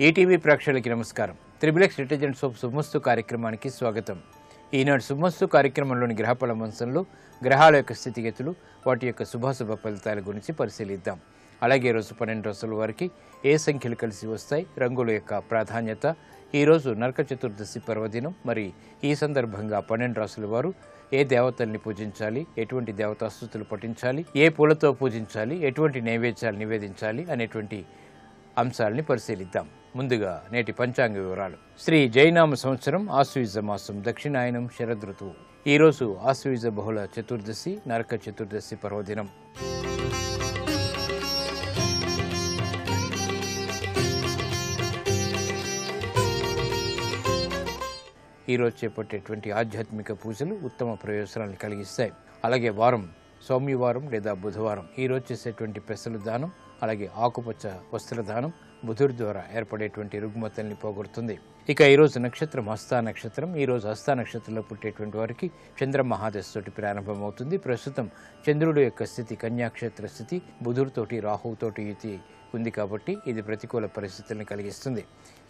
ETV ప్రేక్షకులకి నమస్కారం. Triple detergent soap శుభమస్తు కార్యక్రమానికి స్వాగతం. ఈనాడు శుభమస్తు కార్యక్రమంలోని గ్రహఫల వంశంలో గ్రహాల యొక్క స్థితిగతులు, వాటి యొక్క శుభాశుభ ఫలితాల గురించి పరిశీలిద్దాం. అలాగే రోజు 12 రాసుల వారికి ఏ సంఖ్యలు కలిసి వస్తాయి, రంగుల యొక్క ప్రాధాన్యత, ఈరోజు నరక చతుర్దశి పర్వదినం, మరి ఈ సందర్భంగా 12 రాసుల వారు ఏ దేవతల్ని పూజించాలి, ఎటువంటి దేవతాస్తుతులు పఠించాలి, ఏ పూలతో పూజించాలి, ఎటువంటి నైవేద్యాలు నివేదించాలి అనేటువంటి అంశాలని పరిశీలిద్దాం. ముందుగా నేటి పంచాంగ వివరాలు. శ్రీ జైనామ సంవత్సరం ఆశ్వయుజ మాసం దక్షిణాయనం శరదృతువు. ఈరోజు ఆశ్వయుజ బహుళ చతుర్దశి, నరక చతుర్దశి పర్వదినం. ఈరోజు చేపట్టేటువంటి ఆధ్యాత్మిక పూజలు ఉత్తమ ప్రయోజనాలను కలిగిస్తాయి. అలాగే వారం సౌమ్యవారం లేదా బుధవారం. ఈరోజు చేసేటువంటి పెసలు దానం, అలాగే ఆకుపచ్చ వస్త్రదానం బుధుడి ద్వారా ఏర్పడేటువంటి రుగ్మతల్ని పోగొడుతుంది. ఇక ఈరోజు నక్షత్రం హస్తా నక్షత్రం. ఈరోజు హస్తా నక్షత్రంలో పుట్టేటువంటి వారికి చంద్ర మహాదశతోటి ప్రారంభమవుతుంది. ప్రస్తుతం చంద్రుడు యొక్క స్థితి కన్యాక్షేత్ర స్థితి, బుధుడితోటి రాహువుతోటి యుతి ఉంది కాబట్టి ఇది ప్రతికూల పరిస్థితులను కలిగిస్తుంది.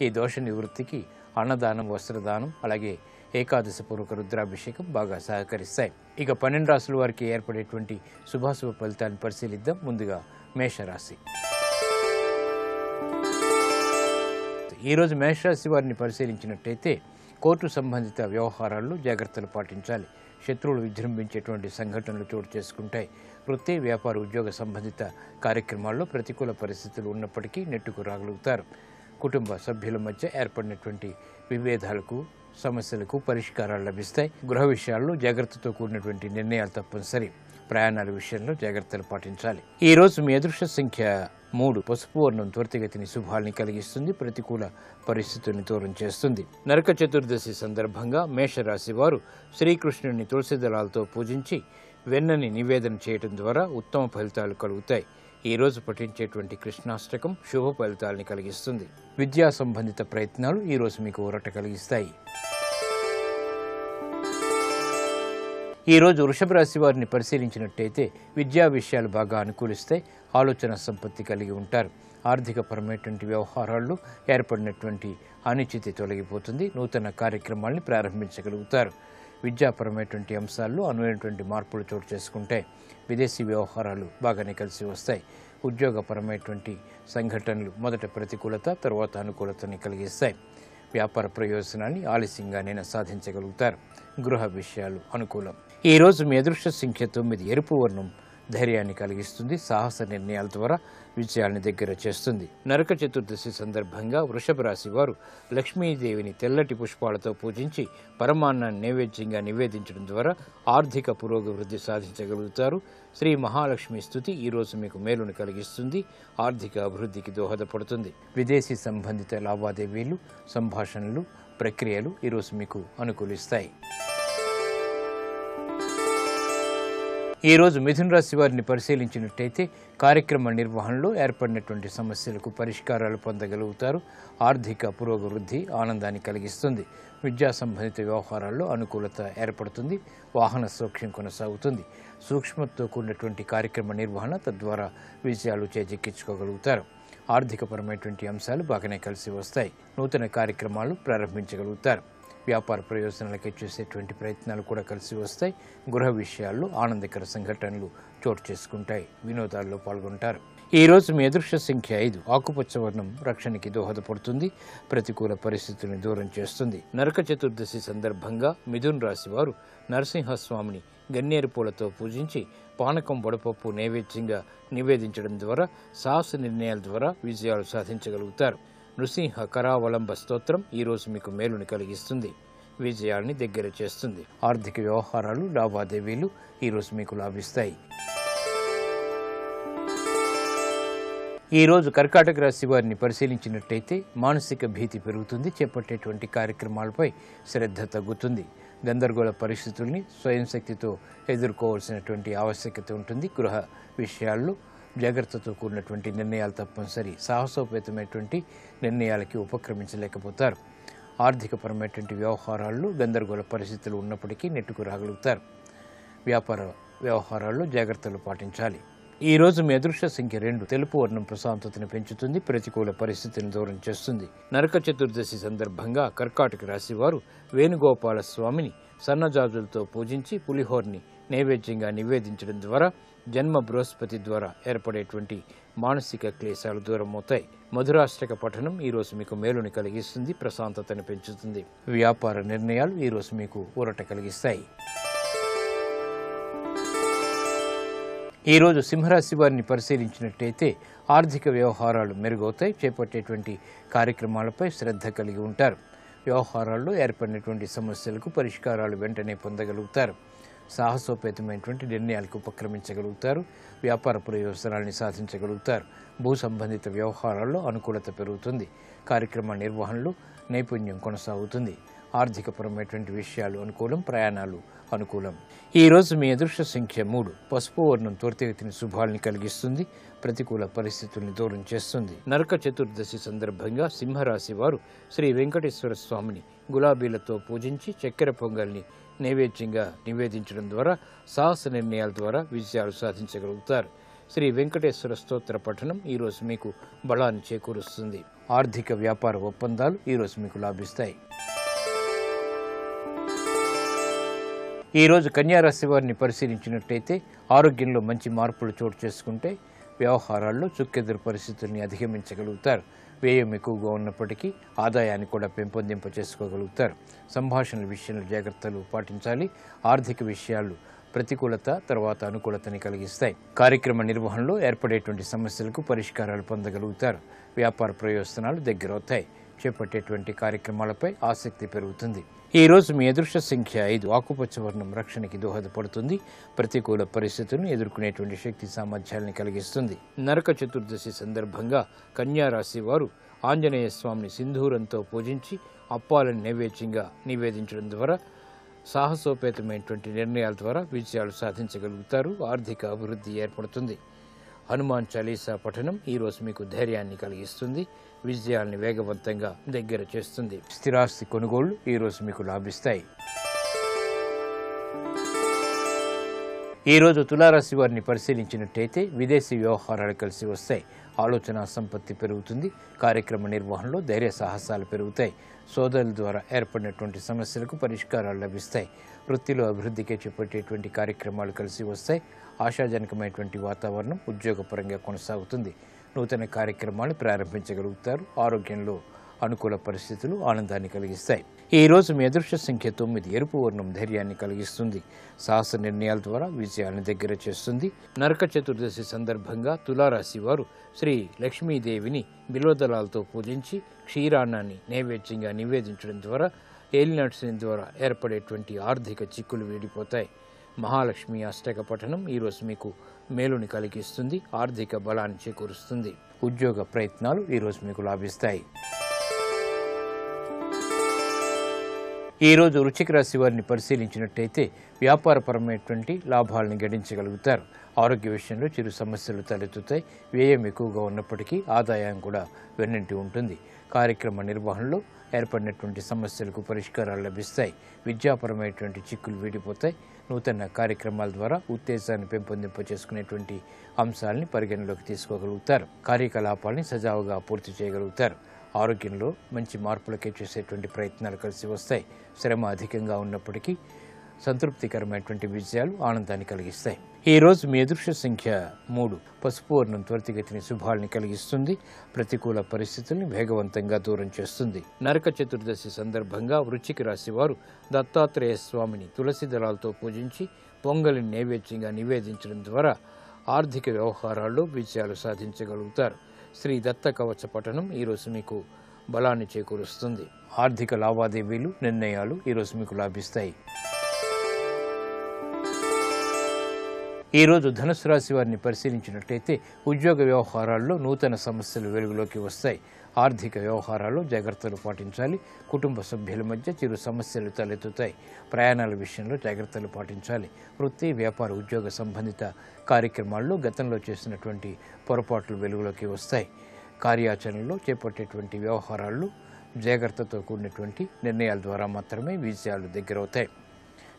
ఈ దోష నివృత్తికి అన్నదానం, వస్త్రదానం, అలాగే ఏకాదశి పూర్వక రుద్రాభిషేకం బాగా సహకరిస్తాయి. ఇక 12 రాసుల వారికి ఏర్పడేటువంటి శుభాశుభ ఫలితాన్ని పరిశీలిద్దాం. ముందుగా మేషరాశి. ఈరోజు మేషరాశి వారిని పరిశీలించినట్టయితే కోర్టు సంబంధిత వ్యవహారాల్లో జాగ్రత్తలు పాటించాలి. శత్రువులు విజృంభించేటువంటి సంఘటనలు చోటు చేసుకుంటాయి. వృత్తి, వ్యాపార, ఉద్యోగ సంబంధిత కార్యక్రమాల్లో ప్రతికూల పరిస్థితులు ఉన్నప్పటికీ నెట్టుకు రాగలుగుతారు. కుటుంబ సభ్యుల మధ్య ఏర్పడినటువంటి విభేదాలకు, సమస్యలకు పరిష్కారాలు లభిస్తాయి. గృహ విషయాల్లో జాగ్రత్తతో కూడినటువంటి నిర్ణయాలు తప్పనిసరి. ప్రయాణాల విషయంలో జాగ్రత్తలు పాటించాలి. ఈ రోజు మీ అదృష్ట సంఖ్య 3. పసుపు వర్ణం త్వరితగతిని శుభాల్ని కలిగిస్తుంది, ప్రతికూల పరిస్థితుల్ని దూరం చేస్తుంది. నరక చతుర్దశి సందర్భంగా మేషరాశి వారు శ్రీకృష్ణుని తులసి దళాలతో పూజించి వెన్నని నివేదన చేయడం ద్వారా ఉత్తమ ఫలితాలు కలుగుతాయి. ఈ రోజు పఠించేటువంటి కృష్ణాష్టకం శుభ ఫలితాలని కలిగిస్తుంది. విద్యా సంబంధిత ప్రయత్నాలు ఈ రోజు మీకు ఊరట కలిగిస్తాయి. ఈ రోజు వృషభ రాశి వారిని పరిశీలించినట్టయితే విద్యా విషయాలు బాగా అనుకూలిస్తాయి. ఆలోచన సంపత్తి కలిగి ఉంటారు. ఆర్థికపరమైనటువంటి వ్యవహారాల్లో ఏర్పడినటువంటి అనిశ్చితి తొలగిపోతుంది. నూతన కార్యక్రమాల్ని ప్రారంభించగలుగుతారు. విద్యాపరమైనటువంటి అంశాల్లో అనువైనటువంటి మార్పులు చోటు చేసుకుంటాయి. విదేశీ వ్యవహారాలు బాగానే కలిసి వస్తాయి. ఉద్యోగపరమైనటువంటి సంఘటనలు మొదట ప్రతికూలత, తర్వాత అనుకూలతని కలిగిస్తాయి. వ్యాపార ప్రయోజనాన్ని ఆలస్యంగానైనా సాధించగలుగుతారు. గృహ విషయాలు అనుకూలం. ఈ రోజు మీ అదృష్ట సంఖ్య 9. ఎరుపు వర్ణం ధైర్యాన్ని కలిగిస్తుంది. సాహస నిర్ణయాల ద్వారా విజయాన్ని దగ్గర చేస్తుంది. నరక చతుర్దశి సందర్భంగా వృషభ రాశి వారు లక్ష్మీదేవిని తెల్లటి పుష్పాలతో పూజించి పరమాన్నాన్ని నైవేద్యంగా నివేదించడం ద్వారా ఆర్థిక పురోగవృద్ధి సాధించగలుగుతారు. శ్రీ మహాలక్ష్మి స్తుతి ఈ రోజు మీకు మేలును కలిగిస్తుంది. ఆర్థిక అభివృద్ధికి దోహదపడుతుంది. విదేశీ సంబంధిత లావాదేవీలు, సంభాషణలు, ప్రక్రియలు ఈరోజు మీకు అనుకూలిస్తాయి. ఈ రోజు మిథున రాశి వారిని పరిశీలించినట్టయితే కార్యక్రమ నిర్వహణలో ఏర్పడినటువంటి సమస్యలకు పరిష్కారాలు పొందగలుగుతారు. ఆర్థిక పురోగవృద్ధి ఆనందాన్ని కలిగిస్తుంది. విద్యా సంబంధిత వ్యవహారాల్లో అనుకూలత ఏర్పడుతుంది. వాహన సౌఖ్యం కొనసాగుతుంది. సూక్ష్మతో కూడినటువంటి కార్యక్రమ నిర్వహణ తద్వారా విజయాలు చేజిక్కించుకోగలుగుతారు. ఆర్థికపరమైనటువంటి అంశాలు బాగానే కలిసి వస్తాయి. నూతన కార్యక్రమాలు ప్రారంభించగలుగుతారు. వ్యాపార ప్రయోజనాలకే చేసేటువంటి ప్రయత్నాలు కూడా కలిసి వస్తాయి. గృహ విషయాల్లో ఆనందకర సంఘటనలు చోటు చేసుకుంటాయి. వినోదాల్లో పాల్గొంటారు. ఈ రోజు మీ అదృష్ట సంఖ్య 5. ఆకుపచ్చ వర్ణం రక్షణకి దోహదపడుతుంది. ప్రతికూల పరిస్థితుల్ని దూరం చేస్తుంది. నరక చతుర్దశి సందర్భంగా మిథున రాశి వారు నరసింహస్వామిని గన్నేరు పూలతో పూజించి పానకం, వడపప్పు నైవేద్యంగా నివేదించడం ద్వారా సాహస నిర్ణయాల ద్వారా విజయాలు సాధించగలుగుతారు. నృసింహ కరావలంబ స్తోత్రం ఈ రోజు మీకు మేలుని కలిగిస్తుంది. విజయాల్ని దగ్గర చేస్తుంది. ఆర్థిక వ్యవహారాలు, లావాదేవీలు ఈ రోజు మీకు లాభిస్తాయి. ఈ రోజు కర్కాటక రాశి వారిని పరిశీలించినట్టయితే మానసిక భీతి పెరుగుతుంది. చేపట్టేటువంటి కార్యక్రమాలపై శ్రద్ధ తగ్గుతుంది. గందరగోళ పరిస్థితుల్ని స్వయం శక్తితో ఎదుర్కోవాల్సినటువంటి ఆవశ్యకత ఉంటుంది. గృహ విషయాల్లో జాగ్రత్తతో కూడినటువంటి నిర్ణయాలు తప్పనిసరి. సాహసోపేతమైనటువంటి నిర్ణయాలకి ఉపక్రమించలేకపోతారు. ఆర్థికపరమైనటువంటి వ్యవహారాల్లో గందరగోళ పరిస్థితులు ఉన్నప్పటికీ నెట్టుకు రాగలుగుతారు. వ్యాపార వ్యవహారాల్లో జాగ్రత్తలు పాటించాలి. ఈ రోజు మీ అదృష్ట సంఖ్య 2. తెలుపు వర్ణం ప్రశాంతతను పెంచుతుంది, ప్రతికూల పరిస్థితిని దూరం చేస్తుంది. నరక చతుర్దశి సందర్భంగా కర్కాటక రాశి వారు వేణుగోపాల స్వామిని సన్నజాజులతో పూజించి పులిహోర్ని నైవేద్యంగా నివేదించడం ద్వారా జన్మ బృహస్పతి ద్వారా ఏర్పడేటువంటి మానసిక క్లేశాలు దూరం అవుతాయి. మధురాష్టక పఠనం ఈరోజు మీకు మేలుని కలిగిస్తుంది, ప్రశాంతతను పెంచుతుంది. వ్యాపార నిర్ణయాలు ఈరోజు మీకు ఊరట కలిగిస్తాయి. ఈరోజు సింహరాశి వారిని పరిశీలించినట్టయితే ఆర్థిక వ్యవహారాలు మెరుగవుతాయి. చేపట్టేటువంటి కార్యక్రమాలపై శ్రద్ధ కలిగి ఉంటారు. వ్యవహారాల్లో ఏర్పడినటువంటి సమస్యలకు పరిష్కారాలు వెంటనే పొందగలుగుతారు. సాహసోపేతమైనటువంటి నిర్ణయాలకు ఉపక్రమించగలుగుతారు. వ్యాపార ప్రయోజనాల్ని సాధించగలుగుతారు. భూ సంబంధిత వ్యవహారాల్లో అనుకూలత పెరుగుతుంది. కార్యక్రమ నిర్వహణలో నైపుణ్యం కొనసాగుతుంది. ఆర్థికపరమైనటువంటి విషయాలు అనుకూలం, ప్రయాణాలు అనుకూలం. ఈరోజు మీ అదృష్ట సంఖ్య 3. పసుపు వర్ణం త్వరితగతిన శుభాల్ని కలిగిస్తుంది, ప్రతికూల పరిస్థితుల్ని దూరం చేస్తుంది. నరక చతుర్దశి సందర్భంగా సింహరాశి వారు శ్రీ వెంకటేశ్వర స్వామిని గులాబీలతో పూజించి చక్కెర పొంగల్ని నైవేద్యంగా నివేదించడం ద్వారా సాహస నిర్ణయాల ద్వారా విజయాలు సాధించగలుగుతారు. శ్రీ వెంకటేశ్వర స్తోత్ర పఠనం ఈరోజు మీకు బలాన్ని చేకూరుస్తుంది. ఆర్థిక వ్యాపార ఒప్పందాలు ఈరోజు మీకు లాభిస్తాయి. ఈరోజు కన్యారాశి వారిని పరిశీలించినట్టయితే ఆరోగ్యంలో మంచి మార్పులు చోటు చేసుకుంటే వ్యవహారాల్లో చుక్కెదురు పరిస్థితుల్ని అధిగమించగలుగుతారు. వ్యయం ఎక్కువగా ఉన్నప్పటికీ ఆదాయాన్ని కూడా పెంపొందింప చేసుకోగలుగుతారు. సంభాషణల విషయంలో జాగ్రత్తలు పాటించాలి. ఆర్థిక విషయాలు ప్రతికూలత తర్వాత అనుకూలతని కలిగిస్తాయి. కార్యక్రమ నిర్వహణలో ఏర్పడేటువంటి సమస్యలకు పరిష్కారాలు పొందగలుగుతారు. వ్యాపార ప్రయోజనాలు దగ్గరవుతాయి. చేపట్టేటువంటి కార్యక్రమాలపై ఆసక్తి పెరుగుతుంది. ఈ రోజు మీ అదృష్ట సంఖ్య 5. ఆకుపచ్చ వర్ణం రక్షణకి దోహదపడుతుంది. ప్రతికూల పరిస్థితులను ఎదుర్కొనేటువంటి శక్తి సామర్థ్యాన్ని కలిగిస్తుంది. నరక చతుర్దశి సందర్భంగా కన్యా రాశి వారు ఆంజనేయ స్వామిని సింధూరంతో పూజించి అప్పాలను నైవేద్యంగా నివేదించడం ద్వారా సాహసోపేతమైనటువంటి నిర్ణయాల ద్వారా విజయాలు సాధించగలుగుతారు. ఆర్థిక అభివృద్ధి ఏర్పడుతుంది. హనుమాన్ చాలీసా పఠనం ఈరోజు మీకు ధైర్యాన్ని కలిగిస్తుంది, విజయాల్ని వేగవంతంగా దగ్గర చేస్తుంది. స్థిరాస్తి కొనుగోళ్లు ఈరోజు మీకు లాభిస్తాయి. ఈరోజు తులారాశి వారిని పరిశీలించినట్టయితే విదేశీ వ్యవహారాలు కలిసి వస్తాయి. ఆలోచన సంపత్తి పెరుగుతుంది. కార్యక్రమ నిర్వహణలో ధైర్య సాహసాలు పెరుగుతాయి. సోదరుల ద్వారా ఏర్పడినటువంటి సమస్యలకు పరిష్కారాలు లభిస్తాయి. వృత్తిలో అభివృద్ధికి చేపట్టేటువంటి కార్యక్రమాలు కలిసి వస్తాయి. ఆశాజనకమైనటువంటి వాతావరణం ఉద్యోగపరంగా కొనసాగుతుంది. నూతన కార్యక్రమాలు ప్రారంభించగలుగుతారు. ఆరోగ్యంలో అనుకూల పరిస్థితులు ఆనందాన్ని కలిగిస్తాయి. ఈ రోజు మీ అదృష్ట సంఖ్య 9. ఎరుపు వర్ణం ధైర్యాన్ని కలిగిస్తుంది. సాహస నిర్ణయాల ద్వారా విజయాన్ని దగ్గర చేస్తుంది. నరక చతుర్దశి సందర్భంగా తులారాశి వారు శ్రీ లక్ష్మీదేవిని బిల్వదళాలతో పూజించి క్షీరాన్నాన్ని నైవేద్యంగా నివేదించడం ద్వారా ఏలినాటి ద్వారా ఏర్పడేటువంటి ఆర్థిక చిక్కులు వీడిపోతాయి. మహాలక్ష్మి అష్టక పఠనం ఈరోజు మీకు మేలుని కలిగిస్తుంది. ఆర్థిక బలాన్ని చేకూరుస్తుంది. ఉద్యోగ ప్రయత్నాలు ఈరోజు మీకు లాభిస్తాయి. ఈరోజు వృశ్చిక రాశి వారిని పరిశీలించినట్టయితే వ్యాపారపరమైనటువంటి లాభాలను గడించగలుగుతారు. ఆరోగ్య విషయంలో చిరు సమస్యలు తలెత్తుతాయి. వ్యయం ఎక్కువగా ఉన్నప్పటికీ ఆదాయం కూడా వెన్నంటి ఉంటుంది. కార్యక్రమ నిర్వహణలో ఏర్పడినటువంటి సమస్యలకు పరిష్కారాలు లభిస్తాయి. విద్యాపరమైనటువంటి చిక్కులు వీడిపోతాయి. నూతన కార్యక్రమాల ద్వారా ఉత్తేజాన్ని పెంపొందింప చేసుకునేటువంటి అంశాలని పరిగణలోకి తీసుకోగలుగుతారు. కార్యకలాపాలని సజావుగా పూర్తి చేయగలుగుతారు. ఆరోగ్యంలో మంచి మార్పులకే చేసేటువంటి ప్రయత్నాలు కలిసి వస్తాయి. శ్రమ అధికంగా ఉన్నప్పటికీ సంతృప్తికరమైనటువంటి విజయాలు ఆనందాన్ని కలిగిస్తాయి. ఈ రోజు మీ అదృష్ట సంఖ్య 3. పసుపు వర్ణం త్వరితగతిని శుభాల్ని కలిగిస్తుంది. ప్రతికూల పరిస్థితుల్ని వేగవంతంగా దూరం చేస్తుంది. నరక చతుర్దశి సందర్భంగా వృశ్చిక రాశి వారు దత్తాత్రేయ స్వామిని తులసి దళాలతో పూజించి పొంగలిని నైవేద్యంగా నివేదించడం ద్వారా ఆర్థిక వ్యవహారాల్లో విజయాలు సాధించగలుగుతారు. శ్రీ దత్త కవచ పఠనం ఈరోజు మీకు బలాన్ని చేకూరుస్తుంది. ఆర్థిక లావాదేవీలు నిర్ణయాలు ఈరోజు మీకు లాభిస్తాయి. ఈరోజు ధనుసు రాశి వారిని పరిశీలించినట్టయితే ఉద్యోగ వ్యవహారాల్లో నూతన సమస్యలు వెలుగులోకి వస్తాయి. ఆర్థిక వ్యవహారాల్లో జాగ్రత్తలు పాటించాలి. కుటుంబ సభ్యుల మధ్య చిరు సమస్యలు తలెత్తుతాయి. ప్రయాణాల విషయంలో జాగ్రత్తలు పాటించాలి. వృత్తి, వ్యాపార, ఉద్యోగ సంబంధిత కార్యక్రమాల్లో గతంలో చేసినటువంటి పొరపాట్లు వెలుగులోకి వస్తాయి. కార్యాచరణలో చేపట్టేటువంటి వ్యవహారాల్లో జాగ్రత్తతో కూడినటువంటి నిర్ణయాల ద్వారా మాత్రమే విజయాలు దగ్గరవుతాయి.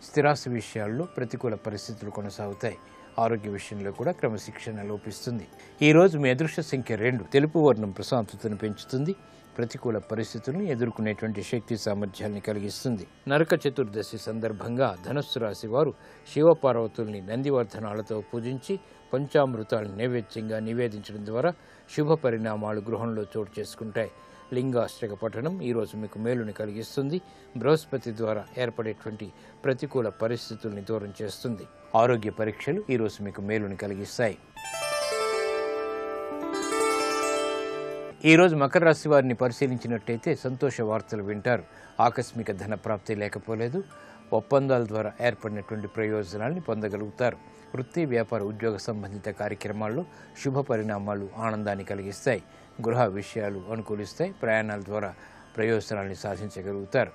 స్థిరాస్తి విషయాల్లో ప్రతికూల పరిస్థితులు కొనసాగుతాయి. ఆరోగ్య విషయంలో కూడా క్రమశిక్షణ లోపిస్తుంది. ఈరోజు మీ అదృష్ట సంఖ్య 2. తెలుపు వర్ణం ప్రశాంతతను పెంచుతుంది. ప్రతికూల పరిస్థితులను ఎదుర్కొనేటువంటి శక్తి సామర్థ్యాన్ని కలిగిస్తుంది. నరక చతుర్దశి సందర్భంగా ధనుస్సు రాశి వారు శివపార్వతుల్ని నందివర్ధనాలతో పూజించి పంచామృతాలను నైవేద్యంగా నివేదించడం ద్వారా శుభ పరిణామాలు గృహంలో చోటు చేసుకుంటాయి. లింగాష్టక పఠనం ఈరోజు మీకు మేలుని కలిగిస్తుంది. బృహస్పతి ద్వారా ఏర్పడేటువంటి ప్రతికూల పరిస్థితుల్ని దూరం చేస్తుంది. ఆరోగ్య పరీక్షలు ఈరోజు మీకు మేలుని కలిగిస్తాయి. ఈరోజు మకర రాశి వారిని పరిశీలించినట్టయితే సంతోష వార్తలు వింటారు. ఆకస్మిక ధన ప్రాప్తి లేకపోలేదు. ఒప్పందాల ద్వారా ఏర్పడినటువంటి ప్రయోజనాల్ని పొందగలుగుతారు. వృత్తి, వ్యాపార, ఉద్యోగ సంబంధిత కార్యక్రమాల్లో శుభ పరిణామాలు ఆనందాన్ని కలిగిస్తాయి. గృహ విషయాలు అనుకూలిస్తాయి. ప్రయాణాల ద్వారా ప్రయోజనాల్ని సాధించగలుగుతారు.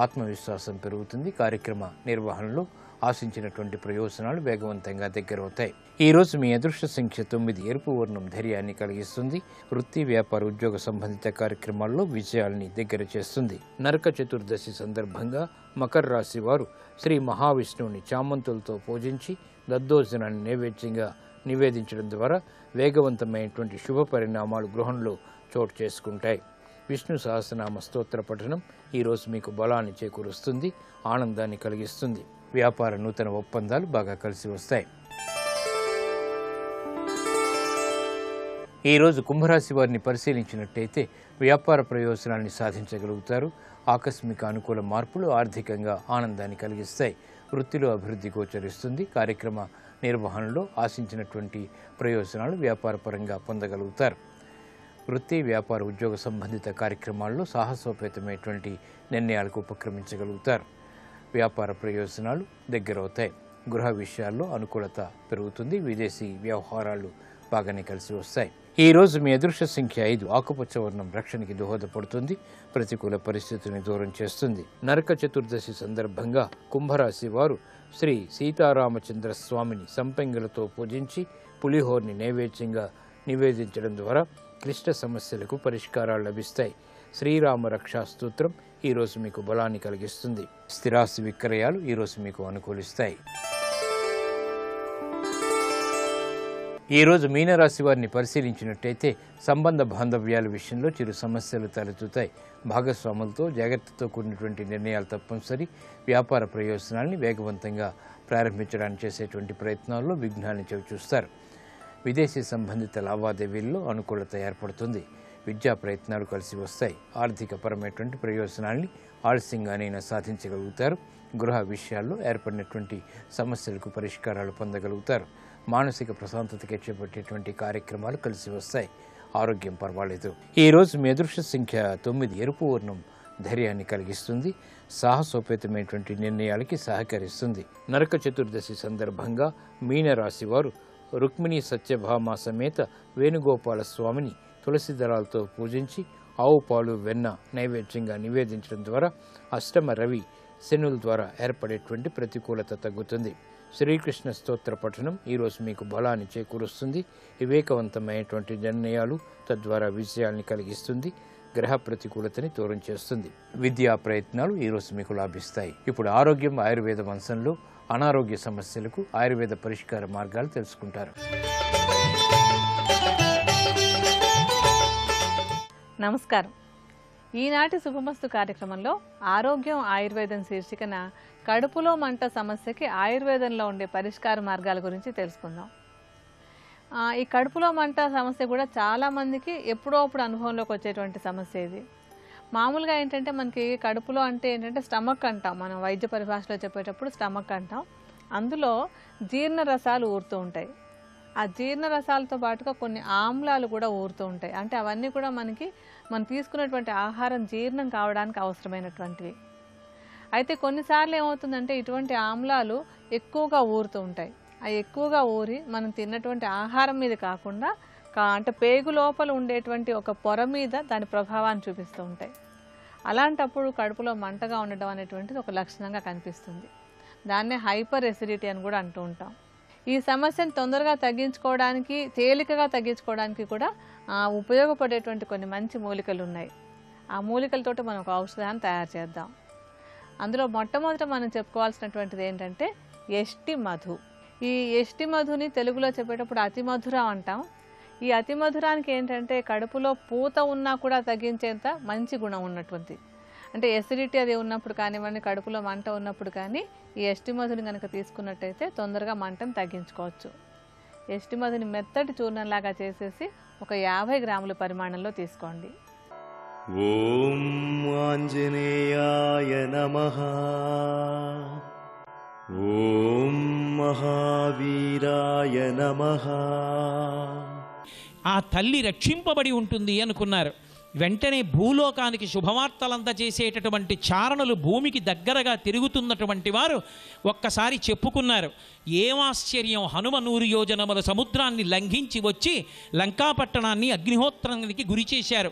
ఆత్మవిశ్వాసం పెరుగుతుంది. కార్యక్రమ నిర్వహణలో ఆశించినటువంటి ప్రయోజనాలు వేగవంతంగా దగ్గరవుతాయి. ఈరోజు మీ అదృష్ట సంఖ్య 9. ఎరుపు వర్ణం ధైర్యాన్ని కలిగిస్తుంది. వృత్తి, వ్యాపార, ఉద్యోగ సంబంధిత కార్యక్రమాల్లో విజయాల్ని దగ్గర చేస్తుంది. నరక చతుర్దశి సందర్భంగా మకర రాశి వారు శ్రీ మహావిష్ణువుని చామంతులతో పూజించి దద్దోజనాన్ని నైవేద్యంగా నివేదించడం ద్వారా వేగవంతమైనటువంటి శుభ పరిణామాలు గృహంలో చోటు చేసుకుంటాయి. విష్ణు సహస్రనామ స్తోత్ర పఠనం ఈరోజు మీకు బలాన్ని చేకూరుస్తుంది. ఆనందాన్ని కలిగిస్తుంది. వ్యాపార నూతన ఒప్పందాలు బాగా కలిసి వస్తాయి. ఈరోజు కుంభరాశి వారిని పరిశీలించినట్టయితే వ్యాపార ప్రయోజనాన్ని సాధించగలుగుతారు. ఆకస్మిక అనుకూల మార్పులు ఆర్థికంగా ఆనందాన్ని కలిగిస్తాయి. వృత్తిలో అభివృద్ధి గోచరిస్తుంది. కార్యక్రమ నిర్వహణలో ఆశించినటువంటి ప్రయోజనాలు వ్యాపారపరంగా పొందగలుగుతారు. వృత్తి, వ్యాపార, ఉద్యోగ సంబంధిత కార్యక్రమాల్లో సాహసోపేతమైనటువంటి నిర్ణయాలకు ఉపక్రమించగలుగుతారు. వ్యాపార ప్రయోజనాలు దగ్గరవుతాయి. గృహ విషయాల్లో అనుకూలత పెరుగుతుంది. విదేశీ వ్యవహారాలు బాగానే కలిసి వస్తాయి. ఈరోజు మీ అదృష్ట సంఖ్య 5. ఆకుపచ్చ వర్ణం రక్షణకి దోహదపడుతుంది. ప్రతికూల పరిస్థితిని దూరం చేస్తుంది. నరక చతుర్దశి సందర్భంగా కుంభరాశి వారు శ్రీ సీతారామచంద్ర స్వామిని సంపెంగలతో పూజించి పులిహోర్ని నైవేద్యంగా నివేదించడం ద్వారా క్లిష్ట సమస్యలకు పరిష్కారాలు లభిస్తాయి. శ్రీరామ రక్షా స్తోత్రం ఈరోజు మీకు బలాన్ని కలిగిస్తుంది. స్థిరాస్తి విక్రయాలు ఈరోజు మీకు అనుకూలిస్తాయి. ఈరోజు మీనరాశి వారిని పరిశీలించినట్టయితే సంబంధ బాంధవ్యాల విషయంలో చిరు సమస్యలు తలెత్తుతాయి. భాగస్వాములతో జాగ్రత్తతో కూడినటువంటి నిర్ణయాలు తప్పనిసరి. వ్యాపార ప్రయోజనాల్ని వేగవంతంగా ప్రారంభించడానికి చేసేటువంటి ప్రయత్నాల్లో విఘ్నాన్ని చవిచూస్తారు. విదేశీ సంబంధిత లావాదేవీల్లో అనుకూలత ఏర్పడుతుంది. విద్యా ప్రయత్నాలు కలిసి వస్తాయి. ఆర్థికపరమైనటువంటి ప్రయోజనాల్ని ఆలస్యంగానైనా సాధించగలుగుతారు. గృహ విషయాల్లో ఏర్పడినటువంటి సమస్యలకు పరిష్కారాలు పొందగలుగుతారు. మానసిక ప్రశాంతతకి చేపట్టేటువంటి కార్యక్రమాలు కలిసి వస్తాయి. ఆరోగ్యం పర్వాలేదు. ఈరోజు మీ అదృష్ట సంఖ్య 9. ఎరుపు వర్ణం ధైర్యాన్ని కలిగిస్తుంది. సాహసోపేతమైనటువంటి నిర్ణయాలకి సహకరిస్తుంది. నరక చతుర్దశి సందర్భంగా మీనరాశి వారు రుక్మిణీ సత్యభామ సమేత వేణుగోపాల స్వామిని తులసి దళాలతో పూజించి ఆవు పాలు, వెన్న నైవేద్యంగా నివేదించడం ద్వారా అష్టమ రవి శనుల ద్వారా ఏర్పడేటువంటి ప్రతికూలత తగ్గుతుంది. శ్రీకృష్ణ స్తోత్ర పఠనం ఈరోజు మీకు బలాన్ని చేకూరుస్తుంది. వివేకవంతమైనటువంటి నిర్ణయాలు తద్వారా విజయాల్ని కలిగిస్తుంది. గ్రహ ప్రతికూలతని దూరం చేస్తుంది. విద్యా ప్రయత్నాలు ఈరోజు మీకు లాభిస్తాయి. ఇప్పుడు ఆరోగ్యం, ఆయుర్వేద అంశంలో అనారోగ్య సమస్యలకు ఆయుర్వేద పరిష్కార మార్గాలు తెలుసుకుంటారు. నమస్కారం. ఈనాటి శుభమస్తు కార్యక్రమంలో ఆరోగ్యం ఆయుర్వేదం శీర్షికన కడుపులో మంట సమస్యకి ఆయుర్వేదంలో ఉండే పరిష్కార మార్గాల గురించి తెలుసుకుందాం. ఈ కడుపులో మంట సమస్య కూడా చాలామందికి ఎప్పుడో అప్పుడు అనుభవంలోకి వచ్చేటువంటి సమస్య ఇది. మామూలుగా ఏంటంటే మనకి కడుపులో అంటే ఏంటంటే స్టమక్ అంటాం, మనం వైద్య పరిభాషలో చెప్పేటప్పుడు స్టమక్ అంటాం. అందులో జీర్ణ రసాలు ఊరుతూ ఉంటాయి. ఆ జీర్ణ రసాలతో పాటుగా కొన్ని ఆమ్లాలు కూడా ఊరుతూ ఉంటాయి. అంటే అవన్నీ కూడా మనం తీసుకున్నటువంటి ఆహారం జీర్ణం కావడానికి అవసరమైనటువంటివి. అయితే కొన్నిసార్లు ఏమవుతుందంటే ఇటువంటి ఆమ్లాలు ఎక్కువగా ఊరుతూ ఉంటాయి. అవి ఎక్కువగా ఊరి మనం తిన్నటువంటి ఆహారం మీద కాకుండా అంటే పేగు లోపల ఉండేటువంటి ఒక పొర మీద దాని ప్రభావాన్ని చూపిస్తూ ఉంటాయి. అలాంటప్పుడు కడుపులో మంటగా ఉండడం అనేటువంటిది ఒక లక్షణంగా కనిపిస్తుంది. దాన్నే హైపర్ ఎసిడిటీ అని కూడా అంటూ ఉంటాం. ఈ సమస్యను తొందరగా తగ్గించుకోవడానికి, తేలికగా తగ్గించుకోవడానికి కూడా ఉపయోగపడేటువంటి కొన్ని మంచి మూలికలు ఉన్నాయి. ఆ మూలికలతోటి మనం ఒక ఔషధాన్ని తయారు చేద్దాం. అందులో మొట్టమొదట మనం చెప్పుకోవాల్సినటువంటిది ఏంటంటే యష్టి మధు. ఈ ఎష్టి మధుని తెలుగులో చెప్పేటప్పుడు అతి మధురం అంటాం. ఈ అతి మధురానికి ఏంటంటే కడుపులో పూత ఉన్నా కూడా తగ్గించేంత మంచి గుణం ఉన్నటువంటి, అంటే ఎసిడిటీ అది ఉన్నప్పుడు కానివ్వండి, కడుపులో మంట ఉన్నప్పుడు కానీ ఈ ఎష్టి మధుని కనుక తీసుకున్నట్టయితే తొందరగా మంటను తగ్గించుకోవచ్చు. ఎష్టి మధుని మెత్తటి చూర్ణంలాగా చేసేసి ఒక 50 గ్రాముల పరిమాణంలో తీసుకోండి. ఓం ఆంజనేయాయ నమః. ఓం మహావీరాయ నమః. ఆ తల్లి రక్షింపబడి ఉంటుంది అనుకున్నారు. వెంటనే భూలోకానికి శుభవార్తలంతా చేసేటటువంటి చారణులు భూమికి దగ్గరగా తిరుగుతున్నటువంటి వారు ఒక్కసారి చెప్పుకున్నారు. ఏమాశ్చర్యం, హనుమ 100 యోజనముల సముద్రాన్ని లంఘించి వచ్చి లంకాపట్టణాన్ని అగ్నిహోత్రానికి గురి చేశారు.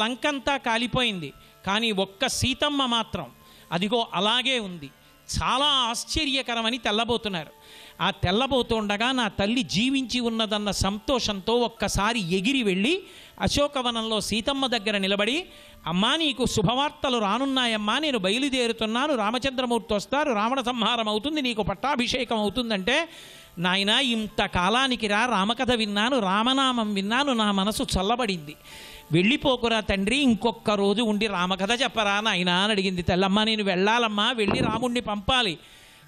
లంకంతా కాలిపోయింది, కానీ ఒక్క సీతమ్మ మాత్రం అదిగో అలాగే ఉంది. చాలా ఆశ్చర్యకరమని తెల్లబోతున్నారు. ఆ తెల్లబోతుండగా నా తల్లి జీవించి ఉన్నదన్న సంతోషంతో ఒక్కసారి ఎగిరి వెళ్ళి అశోకవనంలో సీతమ్మ దగ్గర నిలబడి, అమ్మా నీకు శుభవార్తలు రానున్నాయమ్మా, నేను బయలుదేరుతున్నాను, రామచంద్రమూర్తి వస్తారు, రావణ సంహారం అవుతుంది, నీకు పట్టాభిషేకం అవుతుందంటే, నాయనా ఇంతకాలానికి రా, రామకథ విన్నాను, రామనామం విన్నాను, నా మనసు చల్లబడింది, వెళ్ళిపోకురా తండ్రి, ఇంకొక రోజు ఉండి రామకథ చెప్పరా నాయనా అని అడిగింది తల్లమ్మ. నేను వెళ్ళాలమ్మా, వెళ్ళి రాముణ్ణి పంపాలి,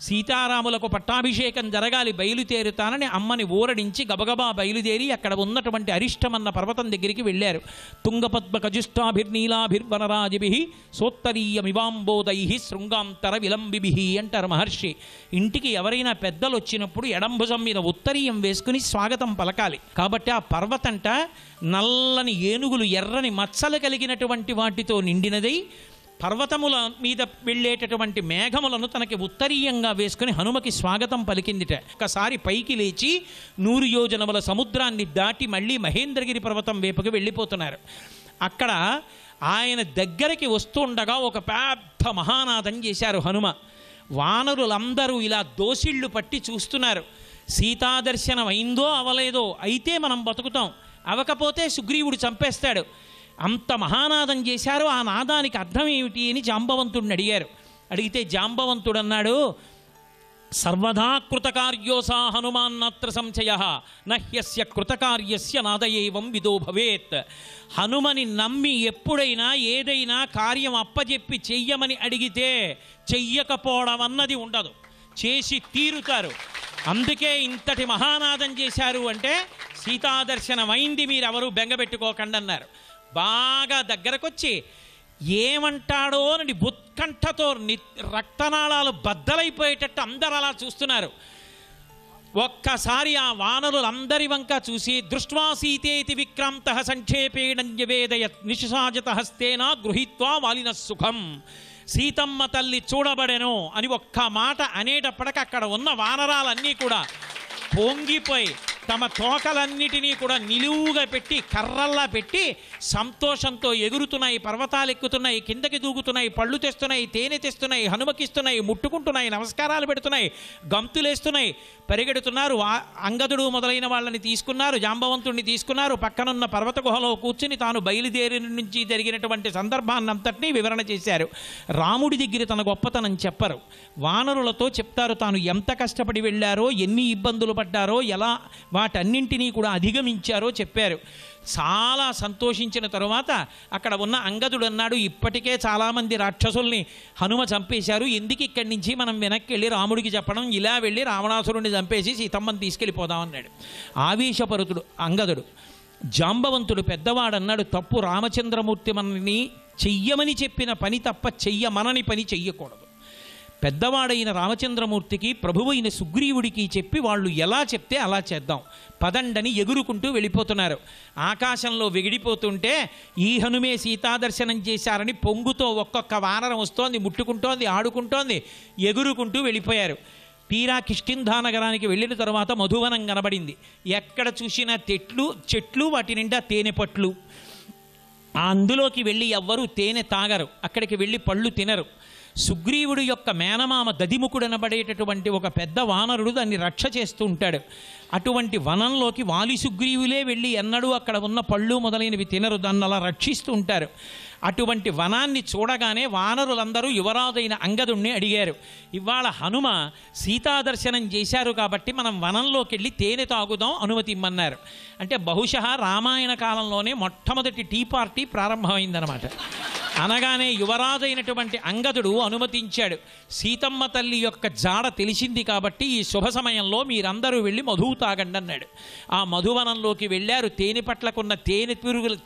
సీతారాములకు పట్టాభిషేకం జరగాలి, బయలుదేరుతానని అమ్మని ఊరడించి గబగబా బయలుదేరి అక్కడ ఉన్నటువంటి అరిష్టమన్న పర్వతం దగ్గరికి వెళ్ళారు. తుంగపద్మ కజుష్టాభిర్నీలాభిర్వనరాజిభి సోత్తరీయమివాంబోదై శృంగాంతర విలంబిభి అంటారు మహర్షి. ఇంటికి ఎవరైనా పెద్దలు వచ్చినప్పుడు ఎడంభుజం మీద ఉత్తరీయం వేసుకుని స్వాగతం పలకాలి. కాబట్టి ఆ పర్వతంట నల్లని ఏనుగులు, ఎర్రని మచ్చలు కలిగినటువంటి వాటితో నిండినదై పర్వతముల మీద వెళ్ళేటటువంటి మేఘములను తనకి ఉత్తరీయంగా వేసుకుని హనుమకి స్వాగతం పలికిందిట. ఒకసారి పైకి లేచి 100 యోజనముల సముద్రాన్ని దాటి మళ్ళీ మహేంద్రగిరి పర్వతం వైపుకి వెళ్ళిపోతున్నారు. అక్కడ ఆయన దగ్గరికి వస్తుండగా ఒక పెద్ద మహానాదం చేశారు హనుమ. వానరులందరూ ఇలా దోసిళ్ళు పట్టి చూస్తున్నారు. సీతాదర్శనం అయిందో అవలేదో, అయితే మనం బతుకుతాం, అవకపోతే సుగ్రీవుడు చంపేస్తాడు. అంత మహానాదం చేశారు. ఆ నాదానికి అర్థం ఏమిటి అని జాంబవంతుడిని అడిగారు. అడిగితే జాంబవంతుడు అన్నాడు, సర్వదా కృతకార్యోసా హనుమాన్నత్ర సంశయ నహ్యస్య కృతకార్యస్య నాదయేవం విదో భవేత్. హనుమని నమ్మి ఎప్పుడైనా ఏదైనా కార్యం అప్పజెప్పి చెయ్యమని అడిగితే చెయ్యకపోవడం అన్నది ఉండదు, చేసి తీరుతారు. అందుకే ఇంతటి మహానాదం చేశారు అంటే సీతాదర్శనం అయింది, మీరెవరూ బెంగపెట్టుకోకండి అన్నారు. బాగా దగ్గరకొచ్చి ఏమంటాడో అని ఉత్కంఠతో రక్తనాళాలు బద్దలైపోయేటట్టు అందరూ అలా చూస్తున్నారు. ఒక్కసారి ఆ వానరులందరి వంక చూసి దృష్ట్వా సీతేతి విక్రాంతః సంక్షేపేణంజవేదయత్ నిశసాజత హస్తేన గృహీత్వా వాలిన సుఖం. సీతమ్మ తల్లి చూడబడెను అని ఒక్క మాట అనేటప్పటికి అక్కడ ఉన్న వానరాలన్నీ కూడా పొంగిపోయి తమ తోకలన్నిటినీ కూడా నిలువుగా పెట్టి కర్రల్లా పెట్టి సంతోషంతో ఎగురుతున్నాయి, పర్వతాలు ఎక్కుతున్నాయి, కిందకి దూకుతున్నాయి, పళ్ళు తెస్తున్నాయి, తేనె తెస్తున్నాయి, హనుమకిస్తున్నాయి, ముట్టుకుంటున్నాయి, నమస్కారాలు పెడుతున్నాయి, గంతులేస్తున్నాయి, పరిగెడుతున్నారు. అంగదుడు మొదలైన వాళ్ళని తీసుకున్నారు, జాంబవంతుడిని తీసుకున్నారు. పక్కనున్న పర్వత గుహలో కూర్చుని తాను బయలుదేరి నుంచి జరిగినటువంటి సందర్భాన్నంతటినీ వివరణ చేశారు. రాముడి దగ్గర తన గొప్పతనం చెప్పరు, వానరులతో చెప్తారు తాను ఎంత కష్టపడి వెళ్ళారో, ఎన్ని ఇబ్బందులు పడ్డారో, ఎలా వాటన్నింటినీ కూడా అధిగమించారో చెప్పారు. చాలా సంతోషించిన తరువాత అక్కడ ఉన్న అంగదుడు అన్నాడు, ఇప్పటికే చాలామంది రాక్షసుల్ని హనుమ చంపేశారు, ఎందుకు ఇక్కడి నుంచి మనం వెనక్కి వెళ్ళి రాముడికి చెప్పడం, ఇలా వెళ్ళి రావణాసురుడిని చంపేసి సీతమ్మని తీసుకెళ్ళిపోదాం అన్నాడు. ఆవేశపరుతుడు అంగదుడు. జాంబవంతుడు పెద్దవాడన్నాడు, తప్పు, రామచంద్రమూర్తి మనని చెయ్యమని చెప్పిన పని తప్ప చెయ్యమనని పని చెయ్యకూడదు. పెద్దవాడైన రామచంద్రమూర్తికి, ప్రభువైన సుగ్రీవుడికి చెప్పి వాళ్ళు ఎలా చెప్తే అలా చేద్దాం, పదండని ఎగురుకుంటూ వెళ్ళిపోతున్నారు. ఆకాశంలో వెగిడిపోతుంటే ఈ హనుమే సీతాదర్శనం చేశారని పొంగుతో ఒక్కొక్క వానరం వస్తోంది, ముట్టుకుంటోంది, ఆడుకుంటోంది, ఎగురుకుంటూ వెళ్ళిపోయారు. తీరా కిష్కింధా నగరానికి వెళ్ళిన తర్వాత మధువనం కనబడింది. ఎక్కడ చూసినా చెట్లు, వాటి నిండా తేనె పట్లు. అందులోకి వెళ్ళి ఎవ్వరూ తేనె తాగరు, అక్కడికి వెళ్ళి పళ్ళు తినరు. సుగ్రీవుడు యొక్క మేనమామ దదిముకుడు అనబడేటటువంటి ఒక పెద్ద వానరుడు దాన్ని రక్ష చేస్తూ ఉంటాడు. అటువంటి వనంలోకి వాలి సుగ్రీవులే వెళ్ళి ఎన్నడూ అక్కడ ఉన్న పళ్ళు మొదలైనవి తినరు, దాన్ని అలా రక్షిస్తూ ఉంటారు. అటువంటి వనాన్ని చూడగానే వానరులందరూ యువరాజైన అంగదుణ్ణి అడిగారు, ఇవాళ హనుమ సీతాదర్శనం చేశారు కాబట్టి మనం వనంలోకి వెళ్ళి తేనె తాగుదాం, అనుమతి ఇమ్మన్నారు. అంటే బహుశా రామాయణ కాలంలోనే మొట్టమొదటి టీ పార్టీ ప్రారంభమైందనమాట. అనగానే యువరాజైనటువంటి అంగదుడు అనుమతించాడు. సీతమ్మ తల్లి యొక్క జాడ తెలిసింది కాబట్టి ఈ శుభ సమయంలో మీరందరూ వెళ్ళి మధువు తాగండి అన్నాడు. ఆ మధువనంలోకి వెళ్ళారు. తేనె పట్లకున్న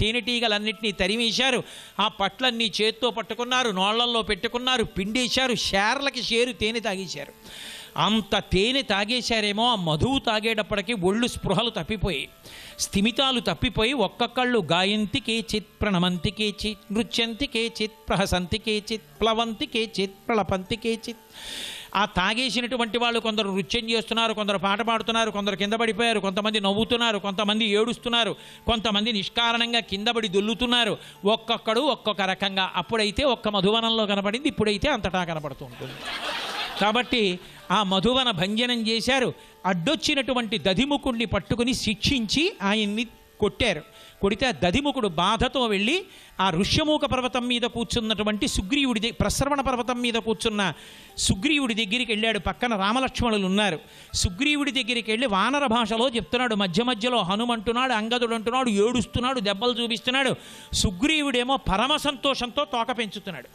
తేనెటీగలన్నింటినీ తరిమేశారు. ఆ పట్లన్నీ చేత్తో పట్టుకున్నారు, నోళ్లల్లో పెట్టుకున్నారు, పిండేశారు, షేర్లకి షేరు తేనె తాగేశారు. అంత తేనె తాగేశారేమో ఆ మధువు తాగేటప్పటికి ఒళ్ళు స్పృహలు తప్పిపోయి, స్థిమితాలు తప్పిపోయి ఒక్కొక్కళ్ళు గాయంతి కేచిత్, ప్రణమంతి కేచిత్, నృత్యంతి కేచిత్, ప్రహసంతి కేచిత్, ప్లవంతి కేచిత్, ప్రళపంతి కేచిత్. ఆ తాగేసినటువంటి వాళ్ళు కొందరు నృత్యం చేస్తున్నారు, కొందరు పాట పాడుతున్నారు, కొందరు కింద పడిపోయారు, కొంతమంది నవ్వుతున్నారు, కొంతమంది ఏడుస్తున్నారు, కొంతమంది నిష్కారణంగా కింద పడి దొల్లుతున్నారు. ఒక్కొక్కడు ఒక్కొక్క రకంగా. అప్పుడైతే ఒక్క మధువనంలో కనపడింది, ఇప్పుడైతే అంతటా కనపడుతూ ఉంటుంది. కాబట్టి ఆ మధువన భంజనం చేశారు. అడ్డొచ్చినటువంటి దధిముకుడిని పట్టుకుని శిక్షించి ఆయన్ని కొట్టారు. కొడితే ఆ దధిముకుడు బాధతో వెళ్ళి ఆ ఋష్యమూక పర్వతం మీద కూర్చున్నటువంటి సుగ్రీవుడి ప్రసరవణ పర్వతం మీద కూర్చున్న సుగ్రీవుడి దగ్గరికి వెళ్ళాడు. పక్కన రామలక్ష్మణులు ఉన్నారు. సుగ్రీవుడి దగ్గరికి వెళ్ళి వానర భాషలో చెప్తున్నాడు. మధ్య మధ్యలో హనుమంటున్నాడు, అంగదుడు అంటున్నాడు, ఏడుస్తున్నాడు, దెబ్బలు చూపిస్తున్నాడు. సుగ్రీవుడేమో పరమ సంతోషంతో తోక పెంచుతున్నాడు.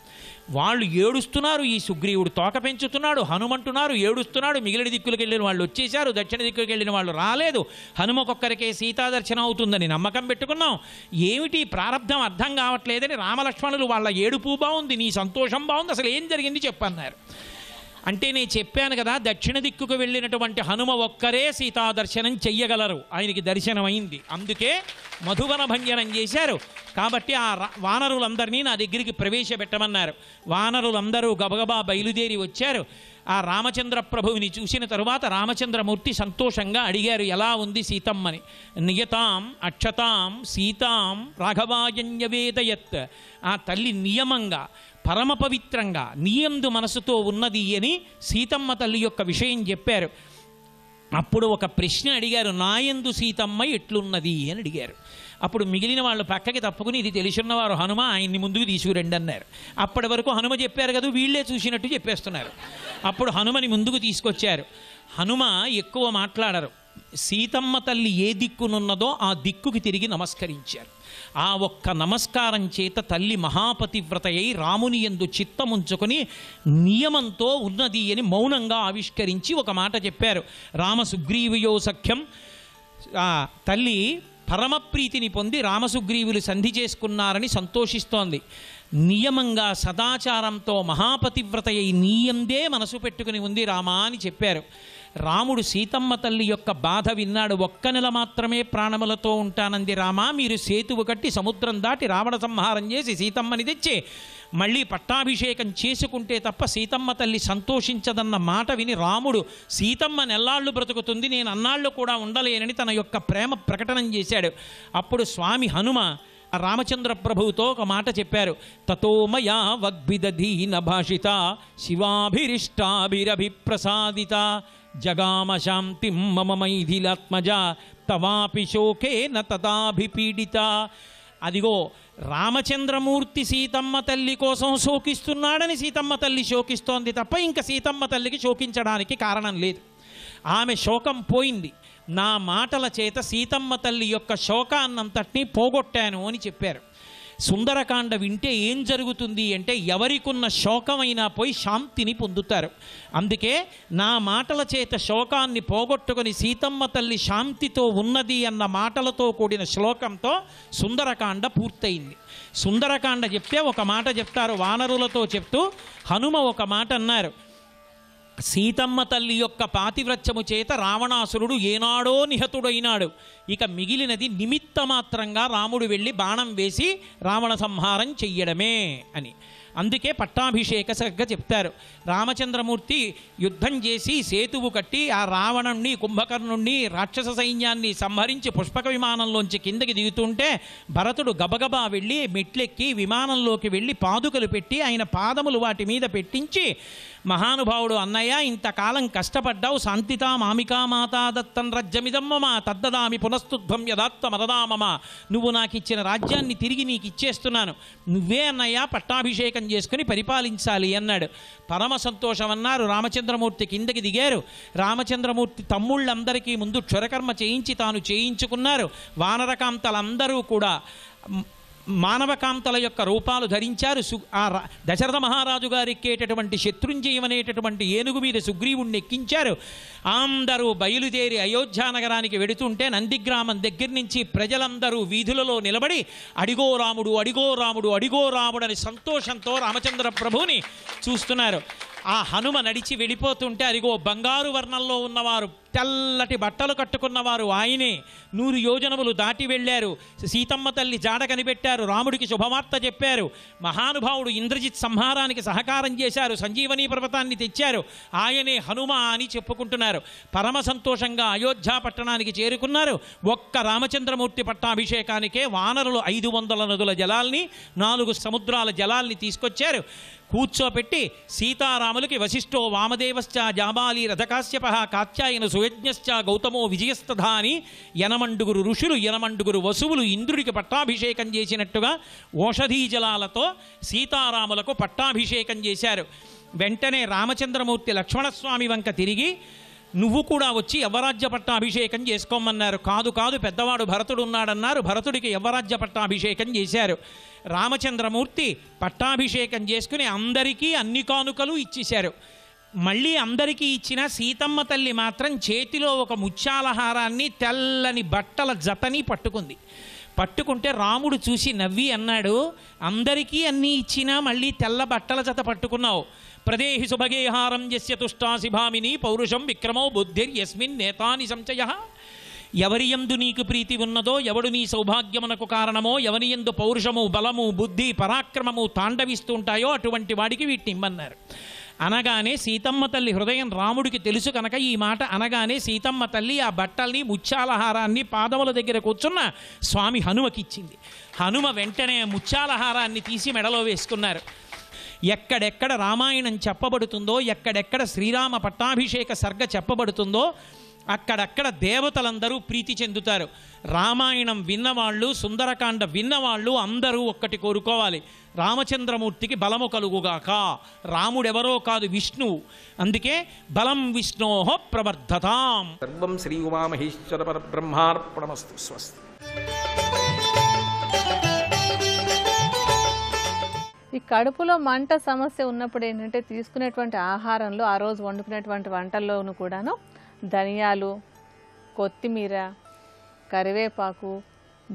వాళ్ళు ఏడుస్తున్నారు, ఈ సుగ్రీవుడు తోక పెంచుతున్నాడు. హనుమంటున్నారు, ఏడుస్తున్నాడు. మిగిలిన దిక్కులకు వెళ్ళిన వాళ్ళు వచ్చేశారు, దక్షిణ దిక్కులకు వెళ్ళిన వాళ్ళు రాలేదు. హనుమకొక్కరికే సీతాదర్శనం అవుతుందని నమ్మకం పెట్టుకున్నాం. ఏమిటి ప్రారంధం అర్థం కావట్లేదని రామలక్ష్మణులు వాళ్ళ ఏడుపు బాగుంది, నీ సంతోషం బాగుంది, అసలు ఏం జరిగింది చెప్పన్నారు. అంటే నేను చెప్పాను కదా, దక్షిణ దిక్కుకు వెళ్ళినటువంటి హనుమ ఒక్కరే సీతాదర్శనం చెయ్యగలరు. ఆయనకి దర్శనం అయింది, అందుకే మధువన భంజనం చేశారు. కాబట్టి ఆ వానరులందరినీ నా దగ్గరికి ప్రవేశపెట్టమన్నారు. వానరులందరూ గబగబా బయలుదేరి వచ్చారు. ఆ రామచంద్ర ప్రభువుని చూసిన తరువాత రామచంద్రమూర్తి సంతోషంగా అడిగారు, ఎలా ఉంది సీతమ్మని. నియతాం అక్షతాం సీతాం రాఘవాయన్యవేదయత్. ఆ తల్లి నియమంగా, పరమ పవిత్రంగా, నియందు మనసుతో ఉన్నది అని సీతమ్మ తల్లి యొక్క విషయం చెప్పారు. అప్పుడు ఒక ప్రశ్న అడిగారు, నాయందు సీతమ్మ ఎట్లున్నది అని అడిగారు. అప్పుడు మిగిలిన వాళ్ళు పక్కకి తప్పుకుని, ఇది తెలిసిన్నవారు హనుమ, ఆయన్ని ముందుకు తీసుకురండి అన్నారు. అప్పటి వరకు హనుమ చెప్పారు కదా, వీళ్ళే చూసినట్టు చెప్పేస్తున్నారు. అప్పుడు హనుమని ముందుకు తీసుకొచ్చారు. హనుమ ఎక్కువ మాట్లాడరు. సీతమ్మ తల్లి ఏ దిక్కునున్నదో ఆ దిక్కుకి తిరిగి నమస్కరించారు. ఆ ఒక్క నమస్కారం చేత తల్లి మహాపతివ్రత అయి రాముని యందు చిత్తముంచుకొని నియమంతో ఉన్నది అని మౌనంగా ఆవిష్కరించి ఒక మాట చెప్పారు. రామ సుగ్రీవయో సఖ్యం. తల్లి పరమప్రీతిని పొంది రామసుగ్రీవులు సంధి చేసుకున్నారని సంతోషిస్తోంది. నియమంగా సదాచారంతో మహాపతివ్రత అయి నీయందే మనసు పెట్టుకుని ఉంది రామా అని చెప్పారు. రాముడు సీతమ్మ తల్లి యొక్క బాధ విన్నాడు. ఒక్క నెల మాత్రమే ప్రాణములతో ఉంటానంది రామా, మీరు సేతువు కట్టి సముద్రం దాటి రావణ సంహారం చేసి సీతమ్మని తెచ్చి మళ్ళీ పట్టాభిషేకం చేసుకుంటే తప్ప సీతమ్మ తల్లి సంతోషించదన్న మాట విని రాముడు సీతమ్మ నెల్లాళ్ళు బ్రతుకుతుంది, నేను అన్నాళ్ళు కూడా ఉండలేనని తన యొక్క ప్రేమ ప్రకటనం చేశాడు. అప్పుడు స్వామి హనుమ రామచంద్ర ప్రభువుతో ఒక మాట చెప్పారు. తతోమయా వగ్విదధీన భాషిత శివాభిరిష్టాభిరభిప్రసాదిత జగామ శాంతిం మమ మైథిలాత్మజ తవాపి శోకేన తదాభిపీడిత. అదిగో రామచంద్రమూర్తి సీతమ్మ తల్లి కోసం శోకిస్తున్నాడని సీతమ్మ తల్లి శోకిస్తోంది తప్ప ఇంకా సీతమ్మ తల్లికి శోకించడానికి కారణం లేదు. ఆమె శోకం పోయింది. నా మాటల చేత సీతమ్మ తల్లి యొక్క శోకాన్నంతటినీ పోగొట్టాను అని చెప్పారు. సుందరకాండ వింటే ఏం జరుగుతుంది అంటే ఎవరికున్న శోకమైనా పోయి శాంతిని పొందుతారు. అందుకే నా మాటల చేత శోకాన్ని పోగొట్టుకొని సీతమ్మ తల్లి శాంతితో ఉన్నది అన్న మాటలతో కూడిన శ్లోకంతో సుందరకాండ పూర్తయింది. సుందరకాండ చెప్తే ఒక మాట చెప్తారు వానరులతో చెప్తూ. హనుమ ఒక మాట అన్నారు, సీతమ్మ తల్లి యొక్క పాతివ్రత్యము చేత రావణాసురుడు ఏనాడో నిహతుడైనాడు, ఇక మిగిలినది నిమిత్త మాత్రంగా రాముడు వెళ్ళి బాణం వేసి రావణ సంహారం చెయ్యడమే అని. అందుకే పట్టాభిషేక సర్గ చెప్తారు. రామచంద్రమూర్తి యుద్ధం చేసి సేతువు కట్టి ఆ రావణుణ్ణి కుంభకర్ణుణ్ణి రాక్షస సైన్యాన్ని సంహరించి పుష్పక విమానంలోంచి కిందకి దిగుతుంటే భరతుడు గబగబా వెళ్ళి మెట్లెక్కి విమానంలోకి వెళ్ళి పాదుకలు పెట్టి ఆయన పాదములు వాటి మీద పెట్టించి, మహానుభావుడు అన్నయ్య ఇంతకాలం కష్టపడ్డావు, శాంతితా మామికా మాతా దత్తం రాజ్యమిదమ్మమా తద్దదామి పునస్తుధ్వం యదాత్త మరదామమా, నువ్వు నాకు ఇచ్చిన రాజ్యాన్ని తిరిగి నీకు ఇచ్చేస్తున్నాను, నువ్వే అన్నయ్య పట్టాభిషేకం చేసుకుని పరిపాలించాలి అన్నాడు. పరమ సంతోషం అన్నారు. రామచంద్రమూర్తి కిందకి దిగారు. రామచంద్రమూర్తి తమ్ముళ్ళందరికీ ముందు క్షురకర్మ చేయించి తాను చేయించుకున్నారు. వానరకాంతలందరూ కూడా మానవకాంతల యొక్క రూపాలు ధరించారు. దశరథ మహారాజు గారు ఎక్కేటటువంటి శత్రుంజయం అనేటటువంటి ఏనుగు మీద సుగ్రీవుణ్ణి ఎక్కించారు. అందరూ బయలుదేరి అయోధ్యానగరానికి వెడుతుంటే నందిగ్రామం దగ్గర నుంచి ప్రజలందరూ వీధులలో నిలబడి అడిగో రాముడు అడిగో రాముడు అడిగో రాముడు అని సంతోషంతో రామచంద్ర ప్రభువుని చూస్తున్నారు. ఆ హనుమ నడిచి వెళ్ళిపోతుంటే అదిగో బంగారు వర్ణంలో ఉన్నవారు, తెల్లటి బట్టలు కట్టుకున్నవారు ఆయనే 100 యోజనములు దాటి వెళ్ళారు. సీతమ్మ తల్లి జాడ కనిపెట్టారు, రాముడికి శుభవార్త చెప్పారు. మహానుభావుడు ఇంద్రజిత్ సంహారానికి సహకారం చేశారు, సంజీవనీ పర్వతాన్ని తెచ్చారు, ఆయనే హనుమ అని చెప్పుకుంటున్నారు. పరమ సంతోషంగా అయోధ్య పట్టణానికి చేరుకున్నారు. ఒక్క రామచంద్రమూర్తి పట్టాభిషేకానికే వానరులు 500 నదుల జలాల్ని 4 సముద్రాల జలాల్ని తీసుకొచ్చారు. కూర్చోపెట్టి సీతారాములకి వశిష్ఠో వామదేవశ్చ జాబాలి రథకాశ్యప కాత్యాయన సుయజ్ఞశ్చ గౌతమో విజయస్తథా అని 80 ఋషులు 80 వసువులు ఇంద్రుడికి పట్టాభిషేకం చేసినట్టుగా ఓషధీ జలాలతో సీతారాములకు పట్టాభిషేకం చేశారు. వెంటనే రామచంద్రమూర్తి లక్ష్మణస్వామి వంక తిరిగి నువ్వు కూడా వచ్చి యవ్వరాజ్య పట్టాభిషేకం చేసుకోమన్నారు. కాదు కాదు పెద్దవాడు భరతుడు ఉన్నాడన్నారు. భరతుడికి యవ్వరాజ్య పట్టాభిషేకం చేశారు. రామచంద్రమూర్తి పట్టాభిషేకం చేసుకుని అందరికీ అన్ని కానుకలు ఇచ్చేశారు. మళ్ళీ అందరికీ ఇచ్చిన సీతమ్మ తల్లి మాత్రం చేతిలో ఒక ముత్యాలహారాన్ని తెల్లని బట్టల జతని పట్టుకుంది. పట్టుకుంటే రాముడు చూసి నవ్వి అన్నాడు, అందరికీ అన్నీ ఇచ్చినా మళ్ళీ తెల్ల బట్టల జత పట్టుకున్నావు. ప్రదేహి సుభగేహారం యస్య తుష్టాసి భామిని పౌరుషం విక్రమో బుద్ధిర్యస్మిన్ నేతాని సంచయ. ఎవరి యందు నీకు ప్రీతి ఉన్నదో, ఎవడు నీ సౌభాగ్యమునకు కారణమో, ఎవరి యందు పౌరుషము బలము బుద్ధి పరాక్రమము తాండవిస్తుంటాయో అటువంటి వాడికి వీటిని ఇమ్మన్నారు. అనగానే సీతమ్మ తల్లి హృదయం రాముడికి తెలుసు కనుక ఈ మాట అనగానే సీతమ్మ తల్లి ఆ బట్టల్ని ముత్యాలహారాన్ని పాదముల దగ్గర కూర్చున్న స్వామి హనుమకిచ్చింది. హనుమ వెంటనే ముత్యాలహారాన్ని తీసి మెడలో వేసుకున్నారు. ఎక్కడెక్కడ రామాయణం చెప్పబడుతుందో, ఎక్కడెక్కడ శ్రీరామ పట్టాభిషేక సర్గ చెప్పబడుతుందో అక్కడక్కడ దేవతలందరూ ప్రీతి చెందుతారు. రామాయణం విన్నవాళ్ళు, సుందరకాండ విన్నవాళ్ళు అందరూ ఒక్కటి కోరుకోవాలి, రామచంద్రమూర్తికి బలము కలుగుగాక. రాముడెవరో కాదు, విష్ణువు. అందుకే బలం విష్ణోః ప్రవర్ధతాం. సర్వం శ్రీ ఉమామహేశ్వర పరబ్రహ్మార్పణమస్తు. స్వస్తి. ఈ కడుపులో మంట సమస్య ఉన్నప్పుడు ఏంటంటే తీసుకునేటువంటి ఆహారంలో, ఆ రోజు వండుకునేటువంటి వంటల్లోనూ కూడాను ధనియాలు, కొత్తిమీర, కరివేపాకు,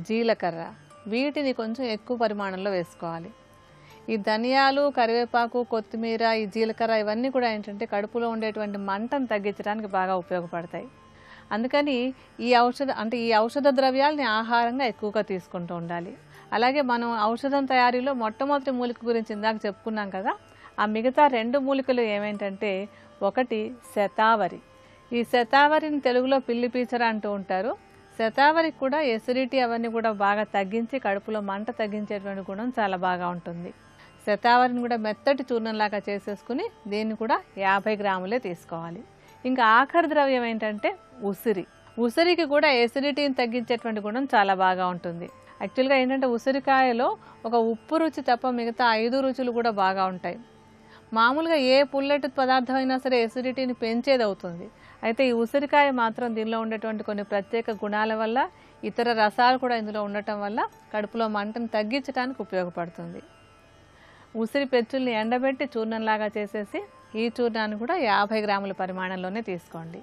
జీలకర్ర వీటిని కొంచెం ఎక్కువ పరిమాణంలో వేసుకోవాలి. ఈ ధనియాలు, కరివేపాకు, కొత్తిమీర, ఈ జీలకర్ర ఇవన్నీ కూడా ఏంటంటే కడుపులో ఉండేటువంటి మంటను తగ్గించడానికి బాగా ఉపయోగపడతాయి. అందుకని ఈ ఔషధ ద్రవ్యాలని ఆహారంగా ఎక్కువగా తీసుకుంటూ ఉండాలి. అలాగే మనం ఔషధం తయారీలో మొట్టమొదటి మూలిక గురించి ఇందాక చెప్పుకున్నాం కదా, ఆ మిగతా 2 మూలికలు ఏమేంటంటే, ఒకటి శతావరి. ఈ శతావరిని తెలుగులో పిల్లిపీచర అంటూ ఉంటారు. శతావరికి కూడా ఎసిడిటీ అవన్నీ కూడా బాగా తగ్గించి కడుపులో మంట తగ్గించేటువంటి గుణం చాలా బాగా ఉంటుంది. శతావరిని కూడా మెత్తటి చూర్ణంలాగా చేసేసుకుని దీన్ని కూడా 50 గ్రాములే తీసుకోవాలి. ఇంకా ఆఖరి ద్రవ్యం ఏంటంటే ఉసిరి. ఉసిరికి కూడా ఎసిడిటీని తగ్గించేటువంటి గుణం చాలా బాగా ఉంటుంది. యాక్చువల్గా ఏంటంటే ఉసిరికాయలో ఒక ఉప్పు రుచి తప్ప మిగతా 5 రుచులు కూడా బాగా ఉంటాయి. మామూలుగా ఏ పుల్లటి పదార్థం అయినా సరే ఎసిడిటీని పెంచేది అవుతుంది. అయితే ఈ ఉసిరికాయ మాత్రం దీనిలో ఉండేటువంటి కొన్ని ప్రత్యేక గుణాల వల్ల, ఇతర రసాలు కూడా ఇందులో ఉండటం వల్ల కడుపులో మంటను తగ్గించడానికి ఉపయోగపడుతుంది. ఉసిరి పెచ్చుల్ని ఎండబెట్టి చూర్ణంలాగా చేసేసి ఈ చూర్ణాన్ని కూడా 50 గ్రాముల పరిమాణంలోనే తీసుకోండి.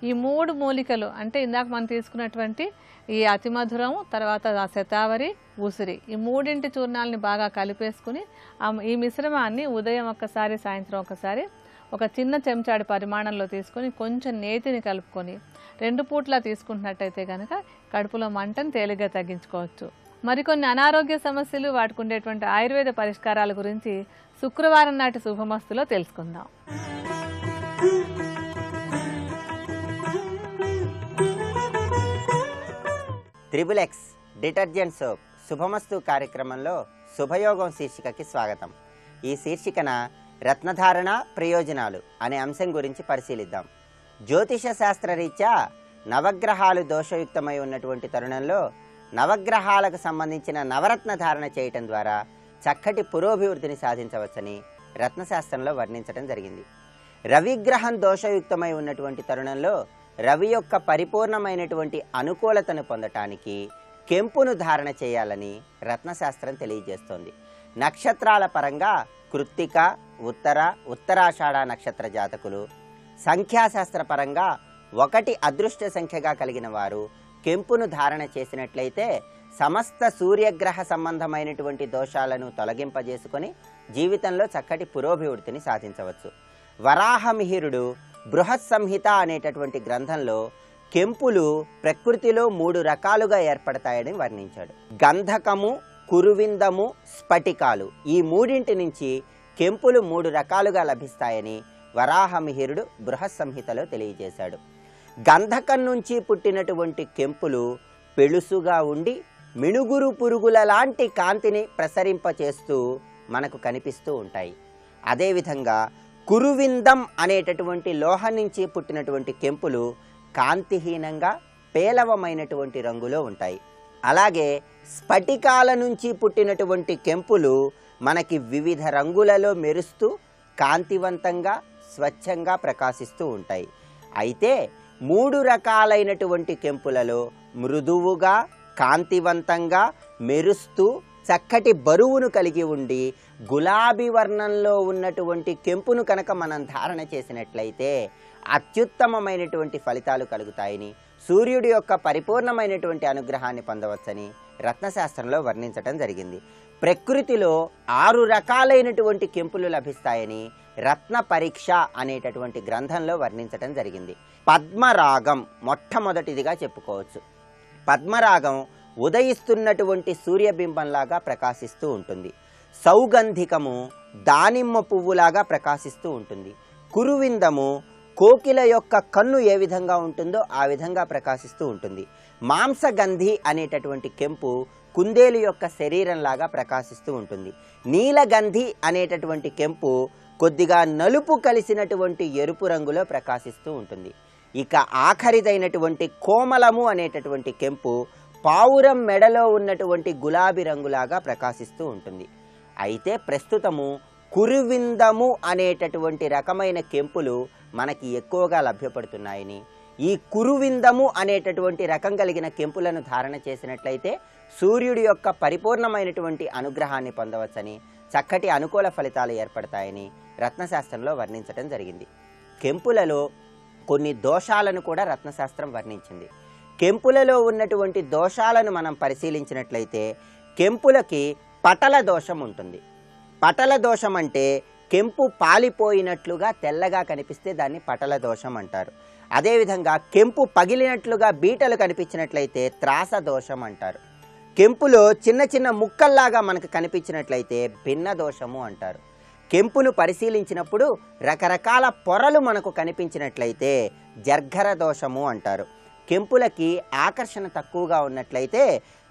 ఈ 3 మూలికలు అంటే ఇందాక మనం తీసుకున్నటువంటి ఈ అతిమధురం, తర్వాత శతావరి, ఉసిరి, ఈ 3 చూర్ణాలని బాగా కలిపేసుకుని ఈ మిశ్రమాన్ని ఉదయం ఒక్కసారి, సాయంత్రం ఒకసారి ఒక చిన్న చెంచాడు పరిమాణంలో తీసుకొని కొంచెం నేతిని కలుపుకొని 2 పూట్ల తీసుకుంటున్నట్టయితే కనుక కడుపులో మంటను తేలిగ్గా తగ్గించుకోవచ్చు. మరికొన్ని అనారోగ్య సమస్యలు, వాటికి ఉండేటువంటి ఆయుర్వేద పరిష్కారాల గురించి శుక్రవారం నాటి శుభమస్తులో తెలుసుకుందాం. XXX డిటర్జెంట్ సోప్ శుభమస్తు కార్యక్రమంలో శుభయోగం శీర్షికకి స్వాగతం. ఈ శీర్షికన రత్నధారణ ప్రయోజనాలు అనే అంశం గురించి పరిశీలిద్దాం. జ్యోతిష శాస్త్రరీత్యా నవగ్రహాలు దోషయుక్తమై ఉన్నటువంటి తరుణంలో నవగ్రహాలకు సంబంధించిన నవరత్న ధారణ చేయటం ద్వారా చక్కటి పురోభివృద్ధిని సాధించవచ్చని రత్నశాస్త్రంలో వర్ణించడం జరిగింది. రవిగ్రహం దోషయుక్తమై ఉన్నటువంటి తరుణంలో రవి యొక్క పరిపూర్ణమైనటువంటి అనుకూలతను పొందటానికి కెంపును ధారణ చేయాలని రత్నశాస్త్రం తెలియజేస్తోంది. నక్షత్రాల పరంగా కృత్తిక, ఉత్తరాషాఢ నక్షత్ర జాతకులు, సంఖ్యాశాస్త్ర పరంగా 1 అదృష్ట సంఖ్యగా కలిగిన వారు కెంపును ధారణ చేసినట్లయితే సమస్త సూర్యగ్రహ సంబంధమైనటువంటి దోషాలను తొలగింపజేసుకొని జీవితంలో చక్కటి పురోభివృద్ధిని సాధించవచ్చు. వరాహమిహిరుడు బృహత్ సంహిత అనేటటువంటి గ్రంథంలో కెంపులు ప్రకృతిలో 3 రకాలుగా ఏర్పడతాయని వర్ణించాడు. గంధకము, కురువిందము, స్ఫటికాలు, ఈ 3 నుంచి కెంపులు 3 రకాలుగా లభిస్తాయని వరాహమిహిరుడు బృహత్ సంహితలో తెలియజేశాడు. గంధకం నుంచి పుట్టినటువంటి కెంపులు పెళుసుగా ఉండి మిణుగురు పురుగుల లాంటి కాంతిని ప్రసరింపచేస్తూ మనకు కనిపిస్తూ ఉంటాయి. అదేవిధంగా కురువిందం అనేటటువంటి లోహం నుంచి పుట్టినటువంటి కెంపులు కాంతిహీనంగా పేలవమైనటువంటి రంగులో ఉంటాయి. అలాగే స్ఫటికాల నుంచి పుట్టినటువంటి కెంపులు మనకి వివిధ రంగులలో మెరుస్తూ కాంతివంతంగా స్వచ్ఛంగా ప్రకాశిస్తూ ఉంటాయి. అయితే 3 రకాలైనటువంటి కెంపులలో మృదువుగా, కాంతివంతంగా, మెరుస్తూ చక్కటి బరువును కలిగి ఉండి గులాబీ వర్ణంలో ఉన్నటువంటి కెంపును కనుక మనం ధారణ చేసినట్లయితే అత్యుత్తమమైనటువంటి ఫలితాలు కలుగుతాయని, సూర్యుడి యొక్క పరిపూర్ణమైనటువంటి అనుగ్రహాన్ని పొందవచ్చని రత్నశాస్త్రంలో వర్ణించటం జరిగింది. ప్రకృతిలో 6 రకాలైనటువంటి కెంపులు లభిస్తాయని రత్న పరీక్ష అనేటటువంటి గ్రంథంలో వర్ణించటం జరిగింది. పద్మరాగం మొట్టమొదటిదిగా చెప్పుకోవచ్చు. పద్మరాగం ఉదయిస్తున్నటువంటి సూర్యబింబంలాగా ప్రకాశిస్తూ ఉంటుంది. సౌగంధికము దానిమ్మ పువ్వులాగా ప్రకాశిస్తూ ఉంటుంది. కురువిందము కోకిల యొక్క కన్ను ఏ విధంగా ఉంటుందో ఆ విధంగా ప్రకాశిస్తూ ఉంటుంది. మాంసగంధి అనేటటువంటి కెంపు కుందేలు యొక్క శరీరంలాగా ప్రకాశిస్తూ ఉంటుంది. నీలగంధి అనేటటువంటి కెంపు కొద్దిగా నలుపు కలిసినటువంటి ఎరుపు రంగులో ప్రకాశిస్తూ ఉంటుంది. ఇక ఆఖరిదైనటువంటి కోమలము అనేటటువంటి కెంపు పావురం మెడలో ఉన్నటువంటి గులాబీ రంగులాగా ప్రకాశిస్తూ ఉంటుంది. అయితే ప్రస్తుతము కురువిందము అనేటటువంటి రకమైన కెంపులు మనకి ఎక్కువగా లభ్యపడుతున్నాయని, ఈ కురువిందము అనేటటువంటి రకం కలిగిన కెంపులను ధారణ చేసినట్లయితే సూర్యుడి యొక్క పరిపూర్ణమైనటువంటి అనుగ్రహాన్ని పొందవచ్చని, చక్కటి అనుకూల ఫలితాలు ఏర్పడతాయని రత్నశాస్త్రంలో వర్ణించడం జరిగింది. కెంపులలో కొన్ని దోషాలను కూడా రత్నశాస్త్రం వర్ణించింది. కెంపులలో ఉన్నటువంటి దోషాలను మనం పరిశీలించినట్లయితే కెంపులకి పటల దోషం ఉంటుంది. పటల దోషం అంటే కెంపు పాలిపోయినట్లుగా తెల్లగా కనిపిస్తే దాన్ని పటల దోషం అంటారు. అదేవిధంగా కెంపు పగిలినట్లుగా బీటలు కనిపించినట్లయితే త్రాస దోషం అంటారు. కెంపులో చిన్న చిన్న ముక్కల్లాగా మనకు కనిపించినట్లయితే భిన్న దోషము అంటారు. కెంపును పరిశీలించినప్పుడు రకరకాల పొరలు మనకు కనిపించినట్లయితే జర్ఘర దోషము అంటారు. కెంపులకి ఆకర్షణ తక్కువగా ఉన్నట్లయితే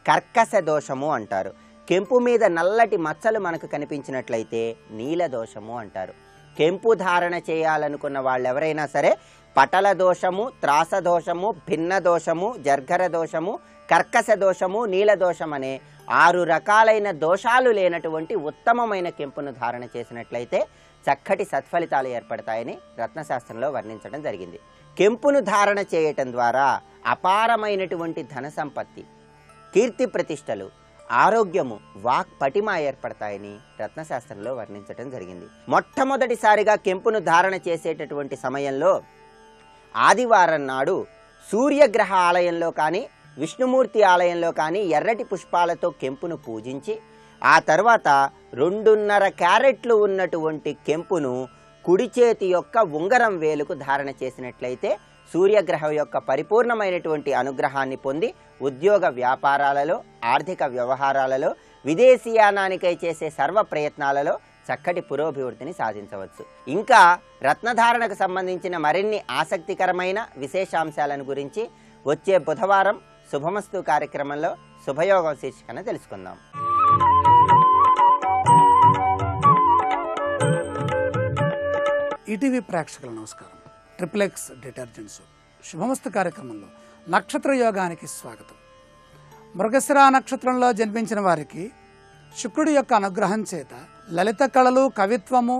కర్కశ దోషము అంటారు. కెంపు మీద నల్లటి మచ్చలు మనకు కనిపించినట్లయితే నీల దోషము అంటారు. కెంపు ధారణ చేయాలనుకున్న వాళ్ళు ఎవరైనా సరే పటల దోషము, త్రాస దోషము, భిన్న దోషము, జర్ఘర దోషము, కర్కశ దోషము, నీల దోషం అనే 6 రకాలైన దోషాలు లేనటువంటి ఉత్తమమైన కెంపును ధారణ చేసినట్లయితే చక్కటి సత్ఫలితాలు ఏర్పడతాయని రత్నశాస్త్రంలో వర్ణించడం జరిగింది. కెంపును ధారణ చేయటం ద్వారా అపారమైనటువంటి ధన సంపత్తి, కీర్తి ప్రతిష్టలు, ఆరోగ్యము, వాక్ పటిమ ఏర్పడతాయని రత్నశాస్త్రంలో వర్ణించడం జరిగింది. మొట్టమొదటిసారిగా కెంపును ధారణ చేసేటటువంటి సమయంలో ఆదివారం నాడు సూర్యగ్రహ ఆలయంలో కానీ విష్ణుమూర్తి ఆలయంలో కానీ ఎర్రటి పుష్పాలతో కెంపును పూజించి ఆ తర్వాత 2.5 క్యారెట్లు ఉన్నటువంటి కెంపును కుడి చేతి యొక్క ఉంగరం వేలుకు ధారణ చేసినట్లయితే సూర్యగ్రహం యొక్క పరిపూర్ణమైనటువంటి అనుగ్రహాన్ని పొంది ఉద్యోగ వ్యాపారాలలో, ఆర్థిక వ్యవహారాలలో, విదేశీయానానికై చేసే సర్వ ప్రయత్నాలలో చక్కటి పురోభివృద్ధిని సాధించవచ్చు. ఇంకా రత్నధారణకు సంబంధించిన మరిన్ని ఆసక్తికరమైన విశేషాంశాలను గురించి వచ్చే బుధవారం శుభమస్తు కార్యక్రమంలో శుభయోగం శీర్షికన తెలుసుకుందాం. ఈటీవీ ప్రేక్షకుల నమస్కారం. ట్రిప్లెక్స్ డిటర్జెంట్స్ శుభమస్తు కార్యక్రమంలో నక్షత్ర యోగానికి స్వాగతం. మృగశిర నక్షత్రంలో జన్మించిన వారికి శుక్రుడి యొక్క అనుగ్రహం చేత లలిత కళలు, కవిత్వము,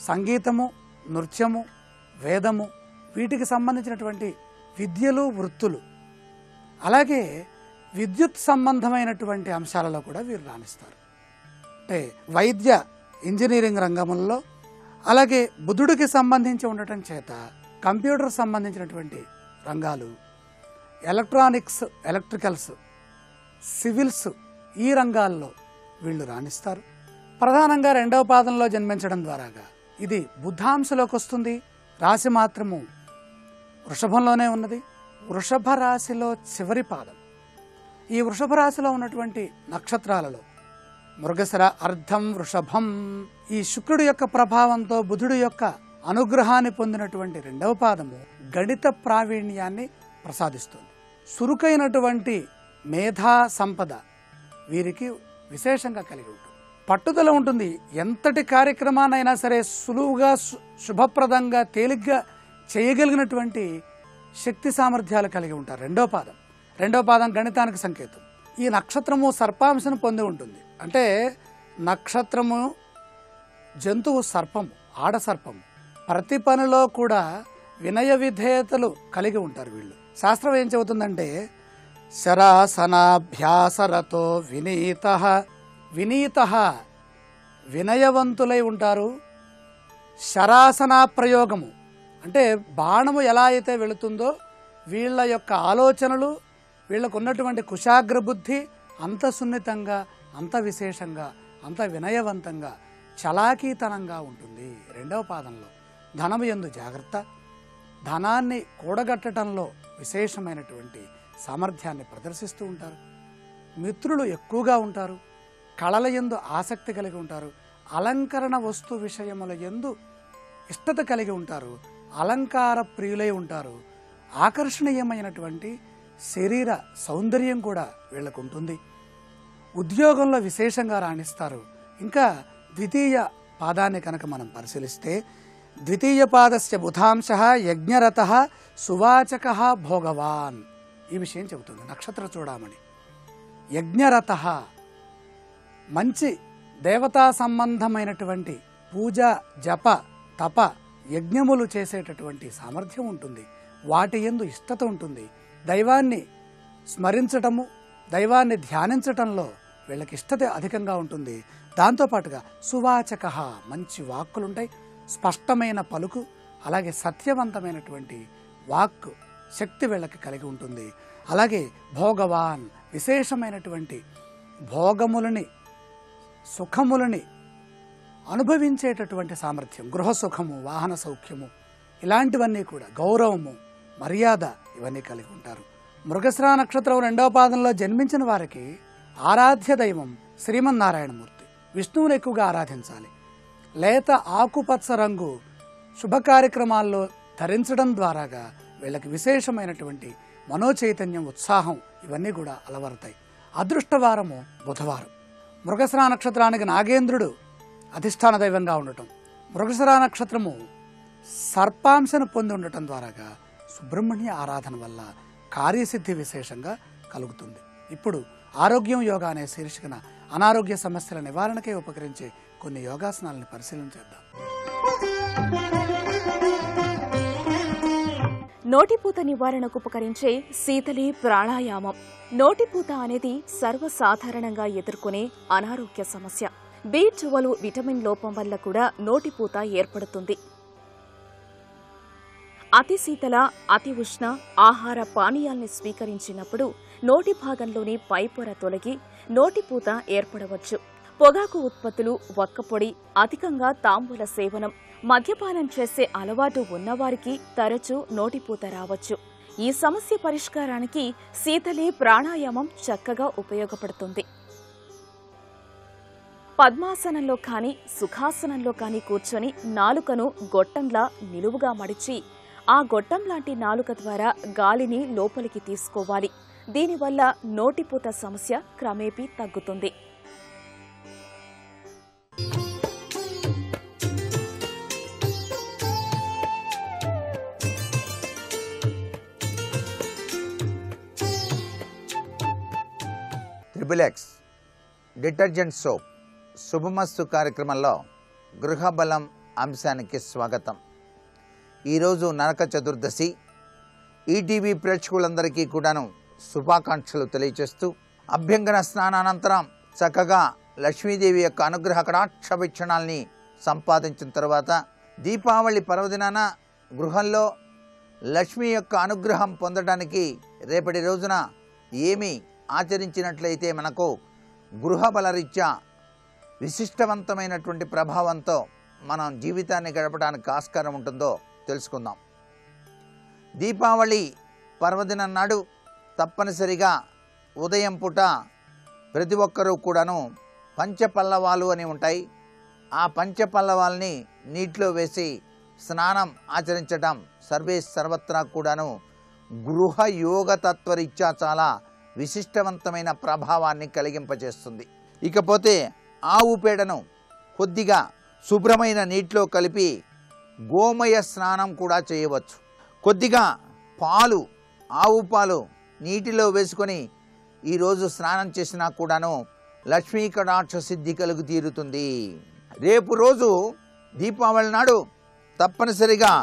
సంగీతము, నృత్యము, వేదము, వీటికి సంబంధించినటువంటి విద్యలు, వృత్తులు, అలాగే విద్యుత్ సంబంధమైనటువంటి అంశాలలో కూడా వీరు రాణిస్తారు. అంటే వైద్య, ఇంజనీరింగ్ రంగంలో, అలాగే బుధుడికి సంబంధించి ఉండటం చేత కంప్యూటర్ సంబంధించినటువంటి రంగాలు, ఎలక్ట్రానిక్స్, ఎలక్ట్రికల్స్, సివిల్స్, ఈ రంగాల్లో వీళ్ళు రాణిస్తారు. ప్రధానంగా 2వ పాదంలో జన్మించడం ద్వారాగా ఇది బుధాంశలోకి వస్తుంది. రాశి మాత్రము వృషభంలోనే ఉన్నది. వృషభ రాశిలో చివరి పాదం. ఈ వృషభ రాశిలో ఉన్నటువంటి నక్షత్రాలలో మృగశిర, అర్ధం, వృషభం, ఈ శుక్రుడి యొక్క ప్రభావంతో బుధుడి యొక్క అనుగ్రహాన్ని పొందినటువంటి 2వ పాదము గణిత ప్రావీణ్యాన్ని ప్రసాదిస్తుంది. చురుకైనటువంటి మేధా సంపద వీరికి విశేషంగా కలిగి ఉంటుంది. పట్టుదల ఉంటుంది. ఎంతటి కార్యక్రమాన్నైనా సరే సులువుగా, శుభప్రదంగా, తేలిగ్గా చేయగలిగినటువంటి శక్తి సామర్థ్యాలు కలిగి ఉంటారు. 2వ పాదం. 2వ పాదం గణితానికి సంకేతం. ఈ నక్షత్రము సర్పాంశను పొంది ఉంటుంది. అంటే నక్షత్రము, జంతువు సర్పము, ఆడ సర్పము. ప్రతి పనిలో కూడా వినయ విధేయతలు కలిగి ఉంటారు వీళ్ళు. శాస్త్రం ఏం చెబుతుందంటే శరాసనాభ్యాసరతో వినీత, వినీత వినయవంతులై ఉంటారు. శరాసన ప్రయోగము అంటే బాణము ఎలా అయితే వెళుతుందో వీళ్ళ యొక్క ఆలోచనలు, వీళ్ళకు ఉన్నటువంటి కుశాగ్ర బుద్ధి అంత సున్నితంగా, అంత విశేషంగా, అంత వినయవంతంగా, చలాకీతనంగా ఉంటుంది. 2వ పాదంలో ధనము యందు జాగ్రత్త, ధనాన్ని కూడగట్టడంలో విశేషమైనటువంటి సామర్థ్యాన్ని ప్రదర్శిస్తూ ఉంటారు. మిత్రులు ఎక్కువగా ఉంటారు. కళల యందు ఆసక్తి కలిగి ఉంటారు. అలంకరణ వస్తు విషయముల యందు ఇష్టత కలిగి ఉంటారు. అలంకార ప్రియులై ఉంటారు. ఆకర్షణీయమైనటువంటి శరీర సౌందర్యం కూడా వీళ్ళకు ఉంటుంది. ఉద్యోగంలో విశేషంగా రాణిస్తారు. ఇంకా ద్వితీయ పాదాన్ని కనుక మనం పరిశీలిస్తే ద్వితీయ పాదస్య బుధాంశ యజ్ఞరత సువాచక భోగవాన్, ఈ విషయం చెబుతుంది నక్షత్ర చూడమని. యజ్ఞరత మంచి దేవతా సంబంధమైనటువంటి పూజ, జప, తప, యజ్ఞములు చేసేటటువంటి సామర్థ్యం ఉంటుంది. వాటి యందు ఇష్టత ఉంటుంది. దైవాన్ని స్మరించటము, దైవాన్ని ధ్యానించటంలో వీళ్ళకి ఇష్టత అధికంగా ఉంటుంది. దాంతోపాటుగా సువాచక, మంచి వాక్కులుంటాయి, స్పష్టమైన పలుకు, అలాగే సత్యవంతమైనటువంటి వాక్ శక్తి వీళ్ళకి కలిగి ఉంటుంది. అలాగే భోగవాన్, విశేషమైనటువంటి భోగములని, సుఖములని అనుభవించేటటువంటి సామర్థ్యం, గృహ సుఖము, వాహన సౌఖ్యము, ఇలాంటివన్నీ కూడా, గౌరవము, మర్యాద, ఇవన్నీ కలిగి ఉంటారు. మృగశిర నక్షత్రం 2వ పాదంలో జన్మించిన వారికి ఆరాధ్య దైవం శ్రీమన్నారాయణమూర్తి. విష్ణువుని ఎక్కువగా ఆరాధించాలి. లేత ఆకుపచ్చ రంగు శుభ కార్యక్రమాల్లో ధరించడం ద్వారాగా వీళ్ళకి విశేషమైనటువంటి మనోచైతన్యం, ఉత్సాహం, ఇవన్నీ కూడా అలవరతాయి. అదృష్టవారము బుధవారం. మృగశిర నక్షత్రానికి నాగేంద్రుడు అధిష్టాన దైవంగా ఉండటం, మృగశిర నక్షత్రము సర్పాంశను పొంది ఉండటం ద్వారాగా సుబ్రహ్మణ్య ఆరాధన వల్ల కార్యసిద్ధి విశేషంగా కలుగుతుంది. ఇప్పుడు ఆరోగ్యం యోగా అనే శీర్షికన అనారోగ్య సమస్యల నివారణకే ఉపకరించే కొన్ని యోగాసనాలను పరిశీలన చేద్దాం. నోటిపూత నివారణకు ఉపకరించే శీతలి ప్రాణాయామం. నోటిపూత అనేది సర్వసాధారణంగా ఎదుర్కొనే అనారోగ్య సమస్య. B12 విటమిన్ లోపం వల్ల కూడా నోటిపూత ఏర్పడుతుంది. అతి శీతల, అతి ఉష్ణ ఆహార పానీయాల్ని స్వీకరించినప్పుడు నోటి భాగంలోని పైపొర తొలగి నోటిపూత ఏర్పడవచ్చు. పొగాకు ఉత్పత్తులు, వక్కపొడి, అధికంగా తాంబూల సేవనం, మద్యపానం చేసే అలవాటు ఉన్నవారికి తరచూ నోటిపూత రావచ్చు. ఈ సమస్య పరిష్కారానికి శీతలి ప్రాణాయామం చక్కగా ఉపయోగపడుతుంది. పద్మాసనంలో కానీ సుఖాసనంలో కానీ కూర్చొని నాలుకను గొట్టంలా నిలువుగా మడిచి ఆ గొట్టం లాంటి నాలుక ద్వారా గాలిని లోపలికి తీసుకోవాలి. దీనివల్ల నోటిపూత సమస్య క్రమేపీ తగ్గుతుంది. ట్రిబులెక్స్ డిటర్జెంట్ సోప్ శుభమస్తు కార్యక్రమంలో గృహబలం అంశానికి స్వాగతం. ఈరోజు నరక చతుర్దశి. ఈటీవీ ప్రేక్షకులందరికీ కూడాను శుభాకాంక్షలు తెలియజేస్తూ, అభ్యంగన స్నానానంతరం చక్కగా లక్ష్మీదేవి యొక్క అనుగ్రహ కటాక్ష వీక్షణాల్ని సంపాదించిన తర్వాత దీపావళి పర్వదినాన గృహంలో లక్ష్మీ యొక్క అనుగ్రహం పొందడానికి రేపటి రోజున ఏమి ఆచరించినట్లయితే మనకు గృహబలరీత్యా విశిష్టవంతమైనటువంటి ప్రభావంతో మనం జీవితాన్ని గడపడానికి ఆస్కారం ఉంటుందో తెలుసుకుందాం. దీపావళి పర్వదినం నాడు తప్పనిసరిగా ఉదయం పూట ప్రతి ఒక్కరూ కూడాను పంచపల్లవాలు అని ఉంటాయి. ఆ పంచపల్లవాల్ని నీటిలో వేసి స్నానం ఆచరించడం సర్వత్రా కూడాను గృహ యోగ తత్వరీత్యా చాలా విశిష్టవంతమైన ప్రభావాన్ని కలిగింపజేస్తుంది. ఇకపోతే ఆవు పేడను కొద్దిగా శుభ్రమైన నీటిలో కలిపి గోమయ స్నానం కూడా చేయవచ్చు. కొద్దిగా పాలు, ఆవు పాలు నీటిలో వేసుకొని ఈరోజు స్నానం చేసినా కూడాను లక్ష్మీ కటాక్ష సిద్ధి కలుగు తీరుతుంది. రేపు రోజు దీపావళి నాడు తప్పనిసరిగా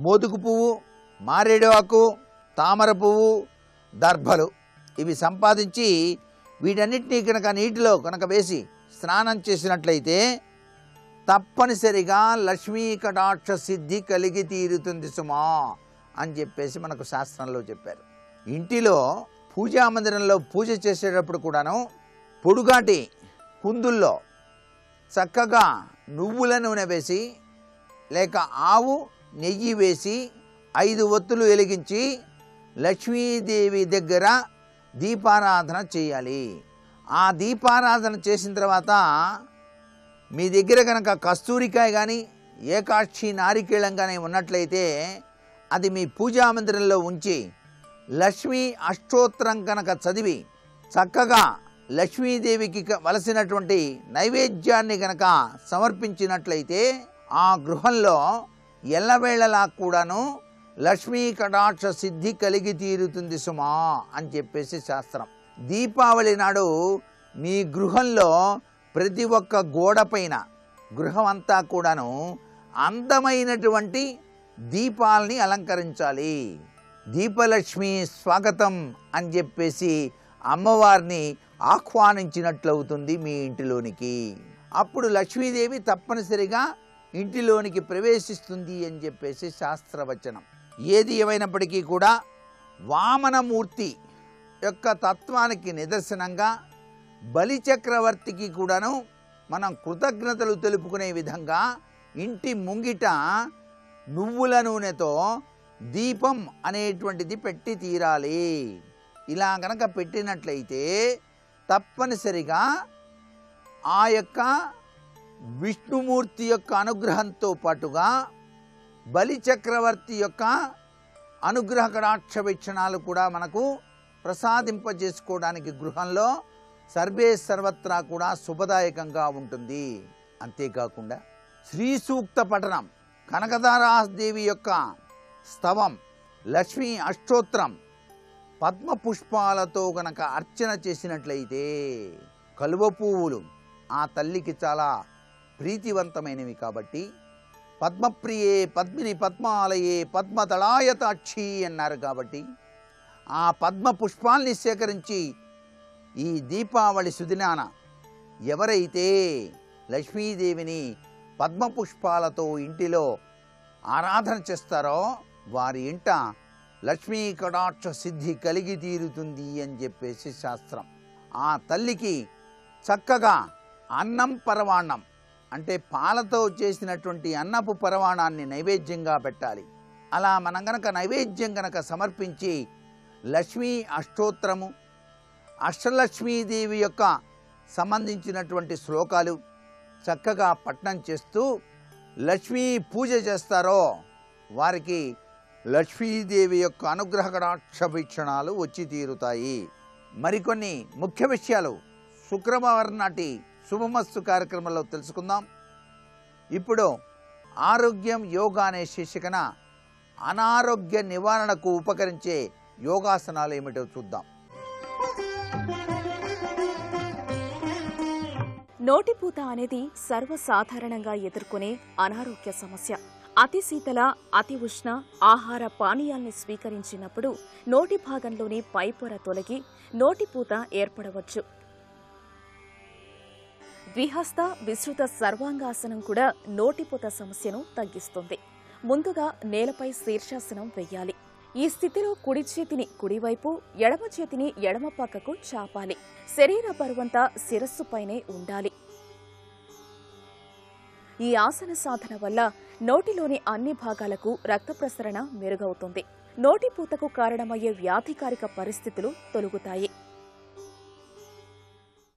మోదుగు పువ్వు, మారేడు ఆకు, తామర పువ్వు, దర్భలు ఇవి సంపాదించి వీటన్నిటినీ కనుక నీటిలో కనుక వేసి స్నానం చేసినట్లయితే తప్పనిసరిగా లక్ష్మీ కటాక్ష సిద్ధి కలిగి తీరుతుంది సుమా అని చెప్పేసి మనకు శాస్త్రంలో చెప్పారు. ఇంటిలో పూజా మందిరంలో పూజ చేసేటప్పుడు కూడాను పొడుగాటి కుందుల్లో చక్కగా నువ్వుల నూనె వేసి లేక ఆవు నెయ్యి వేసి 5 ఒత్తులు వెలిగించి లక్ష్మీదేవి దగ్గర దీపారాధన చేయాలి. ఆ దీపారాధన చేసిన తర్వాత మీ దగ్గర కనుక కస్తూరికాయ కానీ ఏకాక్షి నారికేళం కానీ ఉన్నట్లయితే అది మీ పూజా మందిరంలో ఉంచి లక్ష్మీ అష్టోత్తరం కనుక చదివి చక్కగా లక్ష్మీదేవికి వలసినటువంటి నైవేద్యాన్ని కనుక సమర్పించినట్లయితే ఆ గృహంలో ఎల్లవేళలా కూడాను లక్ష్మీ కటాక్ష సిద్ధి కలిగి తీరుతుంది సుమా అని చెప్పేసి శాస్త్రం. దీపావళి నాడు మీ గృహంలో ప్రతి ఒక్క గోడ పైన గృహం అంతా కూడాను అందమైనటువంటి దీపాలని అలంకరించాలి. దీపలక్ష్మి స్వాగతం అని చెప్పేసి అమ్మవారిని ఆహ్వానించినట్లవుతుంది మీ ఇంటిలోనికి. అప్పుడు లక్ష్మీదేవి తప్పనిసరిగా ఇంటిలోనికి ప్రవేశిస్తుంది అని చెప్పేసి శాస్త్రవచనం. ఏది ఏమైనప్పటికీ కూడా వామనమూర్తి యొక్క తత్వానికి నిదర్శనంగా బలిచక్రవర్తికి కూడాను మనం కృతజ్ఞతలు తెలుపుకునే విధంగా ఇంటి ముంగిట నువ్వుల నూనెతో దీపం అనేటువంటిది పెట్టి తీరాలి. ఇలా గనక పెట్టినట్లయితే తప్పనిసరిగా ఆ యొక్క విష్ణుమూర్తి యొక్క అనుగ్రహంతో పాటుగా బలిచక్రవర్తి యొక్క అనుగ్రహ కటాక్ష వీక్షణాలు కూడా మనకు ప్రసాదింపజేసుకోవడానికి గృహంలో సర్వత్రా కూడా శుభదాయకంగా ఉంటుంది. అంతేకాకుండా శ్రీ సూక్త పఠనం, కనకదారాదేవి యొక్క స్తవం, లక్ష్మీ అష్టోత్తరం, పద్మ పుష్పాలతో గనక అర్చన చేసినట్లయితే కలువ పువ్వులు ఆ తల్లికి చాలా ప్రీతివంతమైనవి కాబట్టి పద్మప్రియే పద్మిని పద్మాలయే పద్మదళాయతాక్షి అన్నారు. కాబట్టి ఆ పద్మ పుష్పాల్ని సేకరించి ఈ దీపావళి సుదినాన ఎవరైతే లక్ష్మీదేవిని పద్మ పుష్పాలతో ఇంటిలో ఆరాధన చేస్తారో వారి ఇంట లక్ష్మీ కటాక్ష సిద్ధి కలిగి తీరుతుంది అని చెప్పేసి శాస్త్రం. ఆ తల్లికి చక్కగా అన్నం పరవాన్నం అంటే పాలతో చేసినటువంటి అన్నపు పరమాణాన్ని నైవేద్యంగా పెట్టాలి. అలా మనం గనక నైవేద్యం గనక సమర్పించి లక్ష్మీ అష్టోత్తరము, అష్టలక్ష్మీదేవి యొక్క సంబంధించినటువంటి శ్లోకాలు చక్కగా పఠనం చేస్తూ లక్ష్మీ పూజ చేస్తారో వారికి లక్ష్మీదేవి యొక్క అనుగ్రహ కటాక్ష వీక్షణాలు వచ్చి తీరుతాయి. మరికొన్ని ముఖ్య విషయాలు శుక్రవారం నాటి శుభమస్తు కార్యక్రమంలో తెలుసుకుందాం. ఇప్పుడు ఆరోగ్యం యోగా అనే శీర్షికన అనారోగ్య నివారణకు ఉపకరించే యోగాసనాలు ఏమిటో చూద్దాం. నోటిపూత అనేది సర్వసాధారణంగా ఎదుర్కొనే అనారోగ్య సమస్య. అతి శీతల, అతి ఉష్ణ ఆహార పానీయాల్ని స్వీకరించినప్పుడు నోటి భాగంలోని పైపొర తొలగి నోటిపూత ఏర్పడవచ్చు. ద్విహస్త విస్తృత సర్వాంగాసనం కూడా నోటిపూత సమస్యను తగ్గిస్తుంది. ముందుగా నేలపై శీర్షాసనం వెయ్యాలి. ఈ స్థితిలో కుడి చేతిని కుడివైపు, ఎడమ చేతిని ఎడమ పక్కకు చాపాలి. శరీర బరువంతా శిరస్సుపైనే ఉండాలి. ఈ ఆసన సాధన వల్ల నోటిలోని అన్ని భాగాలకు రక్త ప్రసరణ మెరుగవుతుంది. నోటిపూతకు కారణమయ్యే వ్యాధికారిక పరిస్థితులు తొలగుతాయి.